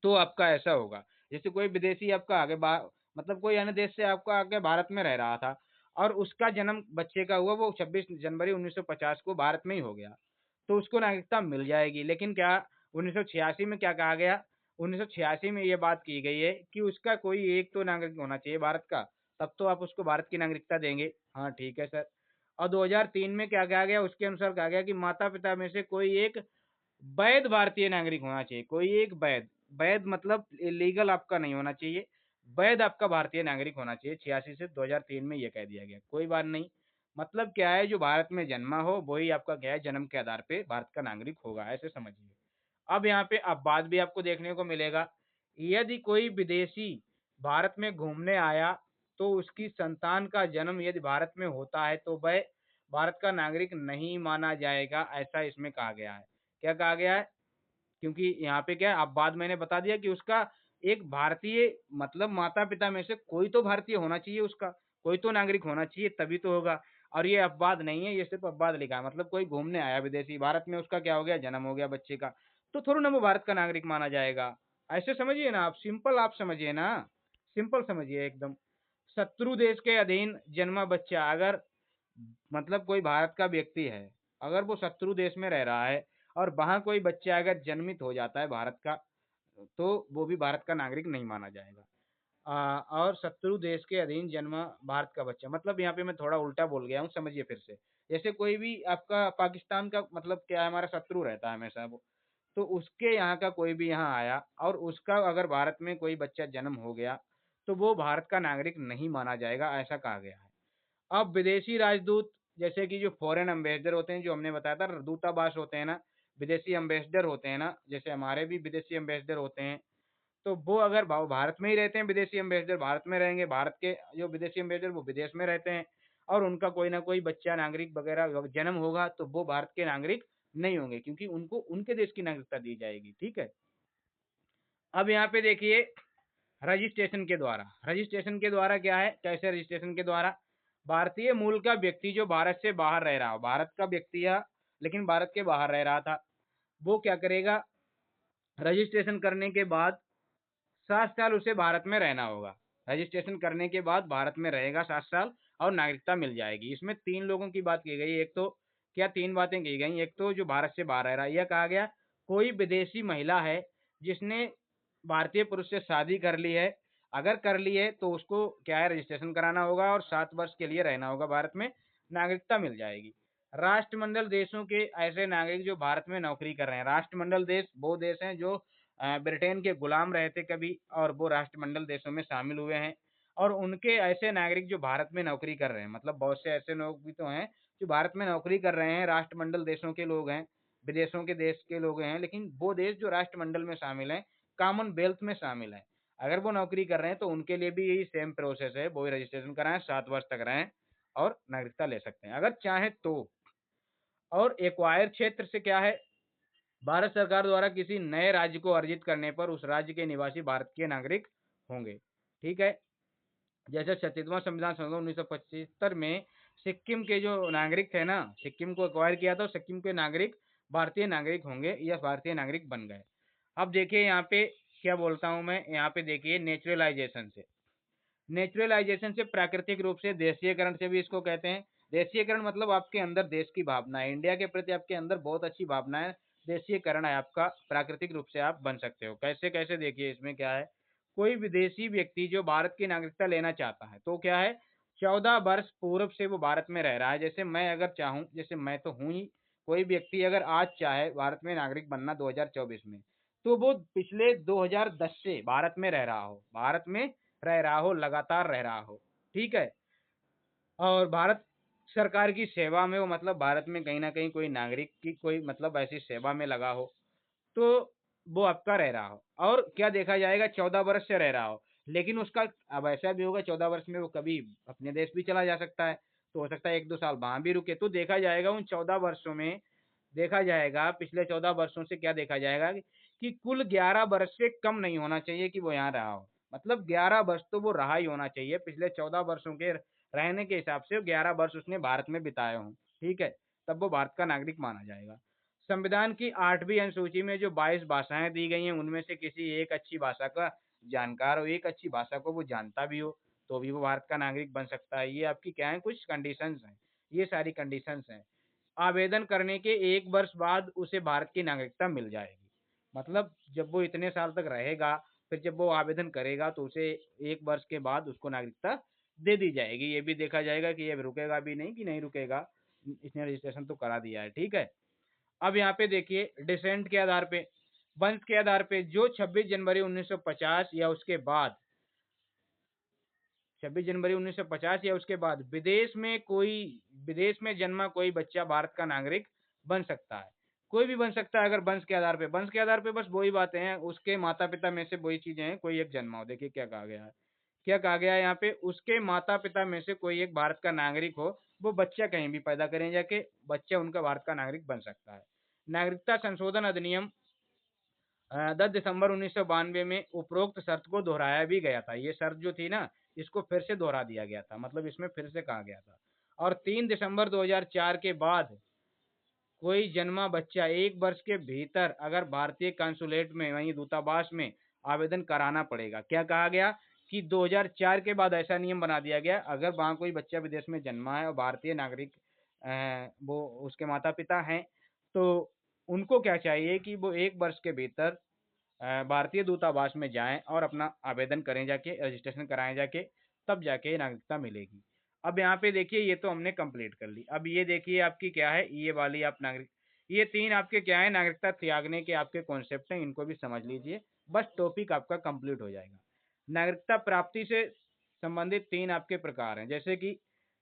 तो आपका ऐसा होगा। जैसे कोई विदेशी आपका आगे बा मतलब कोई अन्य देश से आपका आके भारत में रह रहा था और उसका जन्म बच्चे का हुआ, वो 26 जनवरी 1950 को भारत में ही हो गया, तो उसको नागरिकता मिल जाएगी। लेकिन क्या 1986 में क्या कहा गया? 1986 में ये बात की गई है कि उसका कोई एक तो नागरिक होना चाहिए भारत का, तब तो आप उसको भारत की नागरिकता देंगे। हाँ, ठीक है सर। और 2003 में क्या कहा गया? उसके अनुसार कहा गया कि माता-पिता में से कोई एक वैध भारतीय नागरिक होना चाहिए, कोई एक वैध, वैध मतलब इल्लीगल आपका नहीं होना चाहिए, वैध आपका भारतीय नागरिक होना चाहिए। 86 से 2003 में ये कह दिया गया। कोई बात नहीं, मतलब क्या है जो भारत में जन्मा हो वही आपका क्या है जन्म के आधार पे भारत का नागरिक होगा, ऐसे समझिए। अब यहाँ पे अपवाद भी आपको देखने को मिलेगा। यदि कोई विदेशी भारत में घूमने आया, तो उसकी संतान का जन्म यदि भारत में होता है, तो वह भारत का नागरिक नहीं माना जाएगा, ऐसा इसमें कहा गया है। क्या कहा गया है? क्योंकि यहाँ पे क्या है, अपवाद मैंने बता दिया कि उसका एक भारतीय मतलब माता-पिता में से कोई तो भारतीय होना चाहिए उसका, कोई तो नागरिक होना चाहिए तभी तो होगा। और ये अपवाद नहीं है, ये सिर्फ़ अपवाद लिखा है, मतलब कोई घूमने आया विदेशी, भारत में उसका क्या हो गया, जन्म हो गया बच्चे का, तो थोड़ी ना वो भारत का नागरिक माना जाएगा। ऐसे समझिए ना आप, सिंपल आप समझिए ना, सिंपल समझिए एकदम। शत्रु देश के अधीन जन्मा बच्चा अगर मतलब कोई भारत का व्यक्ति है, अगर वो शत्रु देश में रह रहा है और वहाँ कोई बच्चा अगर जन्मित हो जाता है भारत का, तो वो भी भारत का नागरिक नहीं माना जाएगा। और शत्रु देश के अधीन जन्मा भारत का बच्चा, मतलब यहाँ पे मैं थोड़ा उल्टा बोल गया हूँ, समझिए फिर से। जैसे कोई भी आपका पाकिस्तान का मतलब क्या है, हमारा शत्रु रहता है हमेशा वो, तो उसके यहाँ का कोई भी यहाँ आया और उसका अगर भारत में कोई बच्चा जन्म हो गया, तो वो भारत का नागरिक नहीं माना जाएगा, ऐसा कहा गया है। अब विदेशी राजदूत जैसे कि जो फॉरेन एम्बेसडर होते हैं, जो हमने बताया था दूतावास होते हैं ना, विदेशी एम्बेसडर होते हैं ना, जैसे हमारे भी विदेशी एम्बेसडर होते हैं, तो वो अगर भारत में ही रहते हैं, विदेशी एम्बेसडर भारत में रहेंगे, भारत के जो विदेशी एम्बेसडर वो विदेश में रहते हैं और उनका कोई ना कोई बच्चा नागरिक वगैरह जन्म होगा, तो वो भारत के नागरिक नहीं होंगे क्योंकि उनको उनके देश की नागरिकता दी जाएगी, ठीक है। अब यहाँ पे देखिए रजिस्ट्रेशन के द्वारा क्या है, कैसे रजिस्ट्रेशन के द्वारा भारतीय मूल का व्यक्ति जो भारत से बाहर रह रहा हो, भारत का व्यक्ति है लेकिन भारत के बाहर रह रहा था, वो क्या करेगा, रजिस्ट्रेशन करने के बाद 7 साल उसे भारत में रहना होगा। रजिस्ट्रेशन करने के बाद भारत में रहेगा 7 साल और नागरिकता मिल जाएगी। इसमें 3 लोगों की बात की गई। एक तो क्या 3 बातें की गई। एक तो जो भारत से बाहर रह रहा है, यह कहा गया कोई विदेशी महिला है जिसने भारतीय पुरुष से शादी कर ली है। अगर कर ली है तो उसको क्या है, रजिस्ट्रेशन कराना होगा और 7 वर्ष के लिए रहना होगा भारत में, नागरिकता मिल जाएगी। राष्ट्रमंडल देशों के ऐसे नागरिक जो भारत में नौकरी कर रहे हैं। राष्ट्रमंडल देश वो देश हैं जो ब्रिटेन के गुलाम रहे थे कभी और वो राष्ट्रमंडल देशों में शामिल हुए हैं और उनके ऐसे नागरिक जो भारत में नौकरी कर रहे हैं, मतलब बहुत से ऐसे लोग भी तो हैं जो भारत में नौकरी कर रहे हैं, राष्ट्रमंडल देशों के लोग हैं, विदेशों के देश के लोग हैं, लेकिन वो देश जो राष्ट्रमंडल में शामिल हैं, कॉमनवेल्थ में शामिल हैं, अगर वो नौकरी कर रहे हैं तो उनके लिए भी यही सेम प्रोसेस है, वो रजिस्ट्रेशन कराएं, 7 वर्ष तक रहें और नागरिकता ले सकते हैं अगर चाहें तो। और एक्वायर क्षेत्र से क्या है, भारत सरकार द्वारा किसी नए राज्य को अर्जित करने पर उस राज्य के निवासी भारत के नागरिक होंगे, ठीक है। जैसे 36वां संविधान संशोधन 1975 में सिक्किम के जो नागरिक थे ना, सिक्किम को एक्वायर किया था, सिक्किम के नागरिक भारतीय नागरिक होंगे या भारतीय नागरिक बन गए। अब देखिए यहाँ पे क्या बोलता हूँ मैं, यहाँ पे देखिए नेचुरलाइजेशन से, नेचुरलाइजेशन से प्राकृतिक रूप से, देशीयकरण से भी इसको कहते हैं। देशीयकरण मतलब आपके अंदर देश की भावना है, इंडिया के प्रति आपके अंदर बहुत अच्छी भावना है, देशीयकरण है आपका, प्राकृतिक रूप से आप बन सकते हो। कैसे कैसे देखिए इसमें क्या है, कोई विदेशी व्यक्ति जो भारत की नागरिकता लेना चाहता है तो क्या है, 14 वर्ष पूर्व से वो भारत में रह रहा है। जैसे मैं अगर चाहूँ, जैसे मैं तो हूँ ही, कोई व्यक्ति अगर आज चाहे भारत में नागरिक बनना 2024 में, तो वो पिछले 2010 से भारत में रह रहा हो, भारत में रह रहा हो, लगातार रह रहा हो, ठीक है। और भारत सरकार की सेवा में, वो मतलब भारत में कहीं न कहीं कोई नागरिक की कोई मतलब ऐसी सेवा में लगा हो, तो वो आपका रह रहा हो। और क्या देखा जाएगा, 14 वर्ष से रह रहा हो, लेकिन उसका अब ऐसा भी होगा 14 वर्ष में वो कभी अपने देश भी चला जा सकता है, तो हो सकता है 1-2 साल वहाँ भी रुके, तो देखा जाएगा उन 14 वर्षों में, देखा जाएगा पिछले 14 वर्षों से क्या देखा जाएगा कि कुल 11 वर्ष से कम नहीं होना चाहिए कि वो यहाँ रहा हो। मतलब 11 वर्ष तो वो रहा ही होना चाहिए, पिछले 14 वर्षों के रहने के हिसाब से 11 वर्ष उसने भारत में बिताए हों, ठीक है? तब वो भारत का नागरिक माना जाएगा। संविधान की 8वीं अनुसूची में जो 22 भाषाएँ दी गई हैं, उनमें से किसी एक अच्छी भाषा का जानकार हो, एक अच्छी भाषा को वो जानता भी हो, तो भी वो भारत का नागरिक बन सकता है। ये आपकी क्या है, कुछ कंडीशंस हैं, ये सारी कंडीशंस हैं। आवेदन करने के 1 वर्ष बाद उसे भारत की नागरिकता मिल जाएगी। मतलब जब वो इतने साल तक रहेगा, फिर जब वो आवेदन करेगा तो उसे 1 वर्ष के बाद उसको नागरिकता दे दी जाएगी। ये भी देखा जाएगा कि ये रुकेगा भी नहीं कि नहीं रुकेगा, इसने रजिस्ट्रेशन तो करा दिया है, ठीक है। अब यहाँ पे देखिए डिसेंट के आधार पे, वंश के आधार पे जो 26 जनवरी 1950 या उसके बाद, 26 जनवरी 1950 या उसके बाद विदेश में जन्मा कोई बच्चा भारत का नागरिक बन सकता है। कोई भी बन सकता है अगर वंश के आधार पे बस वही बातें हैं, उसके माता-पिता में से वही चीज़ें हैं, कोई एक जन्मा हो। देखिए क्या कहा गया है। क्या कहा गया है यहाँ पे, उसके माता-पिता में से कोई एक भारत का नागरिक हो, वो बच्चा कहीं भी पैदा करें जाके, बच्चा उनका भारत का नागरिक बन सकता है। नागरिकता संशोधन अधिनियम 10 दिसंबर 1992 में उपरोक्त शर्त को दोहराया भी गया था। ये शर्त जो थी ना, इसको फिर से दोहरा दिया गया था, मतलब इसमें फिर से कहा गया था। और 3 दिसंबर 2004 के बाद कोई जन्मा बच्चा 1 वर्ष के भीतर अगर भारतीय कांसुलेट में वहीं दूतावास में आवेदन कराना पड़ेगा। क्या कहा गया कि 2004 के बाद ऐसा नियम बना दिया गया, अगर वहाँ कोई बच्चा विदेश में जन्मा है और भारतीय नागरिक वो उसके माता-पिता हैं, तो उनको क्या चाहिए कि वो 1 वर्ष के भीतर भारतीय दूतावास में जाएँ और अपना आवेदन करें जाके, रजिस्ट्रेशन कराएँ जाके, तब जाके नागरिकता मिलेगी। अब यहाँ पे देखिए ये तो हमने कंप्लीट कर ली। अब ये देखिए आपकी क्या है, ये वाली आप नागरिक ये 3 आपके क्या है, नागरिकता त्यागने के आपके कॉन्सेप्ट हैं, इनको भी समझ लीजिए। बस टॉपिक आपका कंप्लीट हो जाएगा। नागरिकता प्राप्ति से संबंधित 3 आपके प्रकार हैं, जैसे कि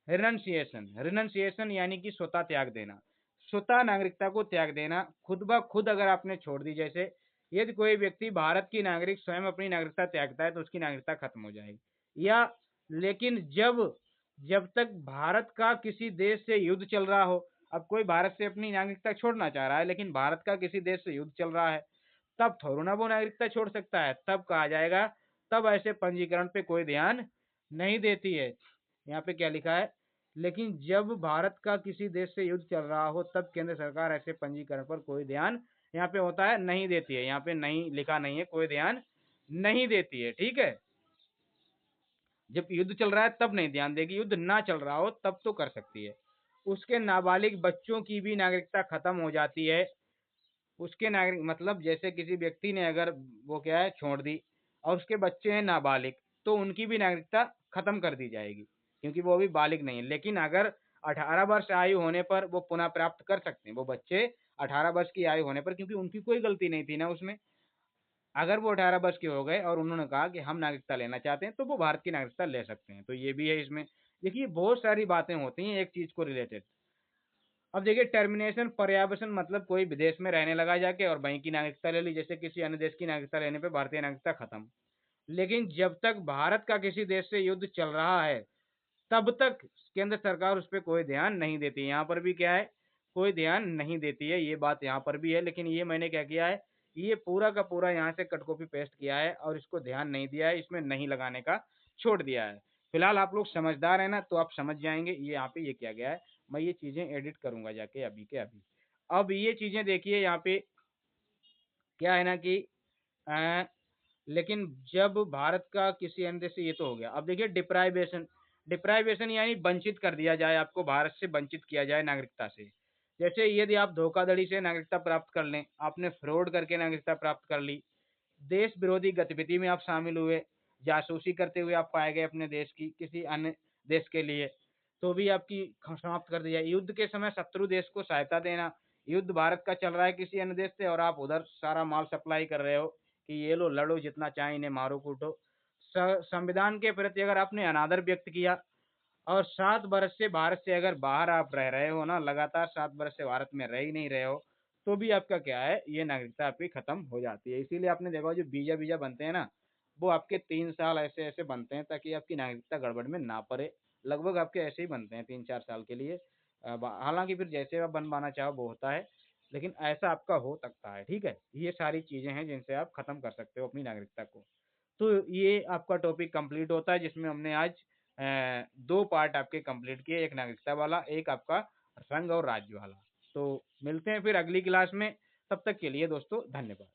रिनंसिएशन, रिनंसिएशन यानी कि स्वतः त्याग देना। स्वतः नागरिकता को त्याग देना, खुद ब खुद अगर आपने छोड़ दी, जैसे यदि कोई व्यक्ति भारत की नागरिक स्वयं अपनी नागरिकता त्यागता है तो उसकी नागरिकता खत्म हो जाएगी। या लेकिन जब जब तक भारत का किसी देश से युद्ध चल रहा हो, अब कोई भारत से अपनी नागरिकता छोड़ना चाह रहा है लेकिन भारत का किसी देश से युद्ध चल रहा है, तब थोड़ा ना वो नागरिकता छोड़ सकता है। तब कहा जाएगा, तब ऐसे पंजीकरण पे कोई ध्यान नहीं देती है। यहाँ पे क्या लिखा है, लेकिन जब भारत का किसी देश से युद्ध चल रहा हो तब केंद्र सरकार ऐसे पंजीकरण पर कोई ध्यान यहाँ पे होता है नहीं देती है। यहाँ पे नहीं लिखा नहीं है, कोई ध्यान नहीं देती है, ठीक है। जब युद्ध चल रहा है तब नहीं ध्यान देगी, युद्ध ना चल रहा हो तब तो कर सकती है। उसके नाबालिग बच्चों की भी नागरिकता खत्म हो जाती है। उसके नागरिक मतलब जैसे किसी व्यक्ति ने अगर वो क्या है छोड़ दी और उसके बच्चे हैं नाबालिग, तो उनकी भी नागरिकता खत्म कर दी जाएगी, क्योंकि वो अभी बालिग नहीं है। लेकिन अगर 18 वर्ष आयु होने पर वो पुनः प्राप्त कर सकते हैं, वो बच्चे 18 वर्ष की आयु होने पर, क्योंकि उनकी कोई गलती नहीं थी ना उसमें। अगर वो 18 वर्ष के हो गए और उन्होंने कहा कि हम नागरिकता लेना चाहते हैं, तो वो भारत की नागरिकता ले सकते हैं। तो ये भी है इसमें। देखिए बहुत सारी बातें होती हैं एक चीज को रिलेटेड। अब देखिए टर्मिनेशन पर्यावसन मतलब कोई विदेश में रहने लगा जाके और वहीं की नागरिकता ले ली, जैसे किसी अन्य देश की नागरिकता लेने पे भारतीय नागरिकता खत्म। लेकिन जब तक भारत का किसी देश से युद्ध चल रहा है तब तक केंद्र सरकार उस पर कोई ध्यान नहीं देती है। यहाँ पर भी क्या है, कोई ध्यान नहीं देती है, ये बात यहाँ पर भी है। लेकिन ये मैंने क्या किया है, ये पूरा का पूरा यहाँ से कट कॉपी पेस्ट किया है और इसको ध्यान नहीं दिया है, इसमें नहीं लगाने का छोड़ दिया है। फिलहाल आप लोग समझदार है ना, तो आप समझ जाएंगे ये यहाँ पे ये किया गया है। मैं ये चीजें एडिट करूंगा जाके अभी के अभी। अब ये चीजें देखिए यहाँ पे क्या है ना कि अ, लेकिन जब भारत का किसी अन्य देश से, ये तो हो गया। अब देखिए डिप्राइवेशन, डिप्राइवेशन यानी वंचित कर दिया जाए, आपको भारत से वंचित किया जाए नागरिकता से। जैसे यदि आप धोखाधड़ी से नागरिकता प्राप्त कर लें, आपने फ्रॉड करके नागरिकता प्राप्त कर ली, देश विरोधी गतिविधि में आप शामिल हुए, जासूसी करते हुए आप पाए गए अपने देश की किसी अन्य देश के लिए, तो भी आपकी समाप्त कर दी जाए। युद्ध के समय शत्रु देश को सहायता देना, युद्ध भारत का चल रहा है किसी अन्य देश से और आप उधर सारा माल सप्लाई कर रहे हो कि ये लो लड़ो, जितना चाहे इन्हें मारो कूटो। संविधान के प्रति अगर आपने अनादर व्यक्त किया और 7 वर्ष से भारत से अगर बाहर आप रह रहे हो ना, लगातार 7 वर्ष से भारत में रह ही नहीं रहे हो, तो भी आपका क्या है, ये नागरिकता आपकी खत्म हो जाती है। इसीलिए आपने देखा होगा जो वीजा वीजा बनते हैं ना, वो आपके 3 साल ऐसे ऐसे बनते हैं ताकि आपकी नागरिकता गड़बड़ में ना पड़े। लगभग आपके ऐसे ही बनते हैं 3-4 साल के लिए। हालांकि फिर जैसे आप बनवाना चाहो वो होता है, लेकिन ऐसा आपका हो सकता है, ठीक है। ये सारी चीजें हैं जिनसे आप खत्म कर सकते हो अपनी नागरिकता को। तो ये आपका टॉपिक कंप्लीट होता है, जिसमें हमने आज 2 पार्ट आपके कंप्लीट किए, एक नागरिकता वाला, एक आपका संघ और राज्य वाला। तो मिलते हैं फिर अगली क्लास में, तब तक के लिए दोस्तों धन्यवाद।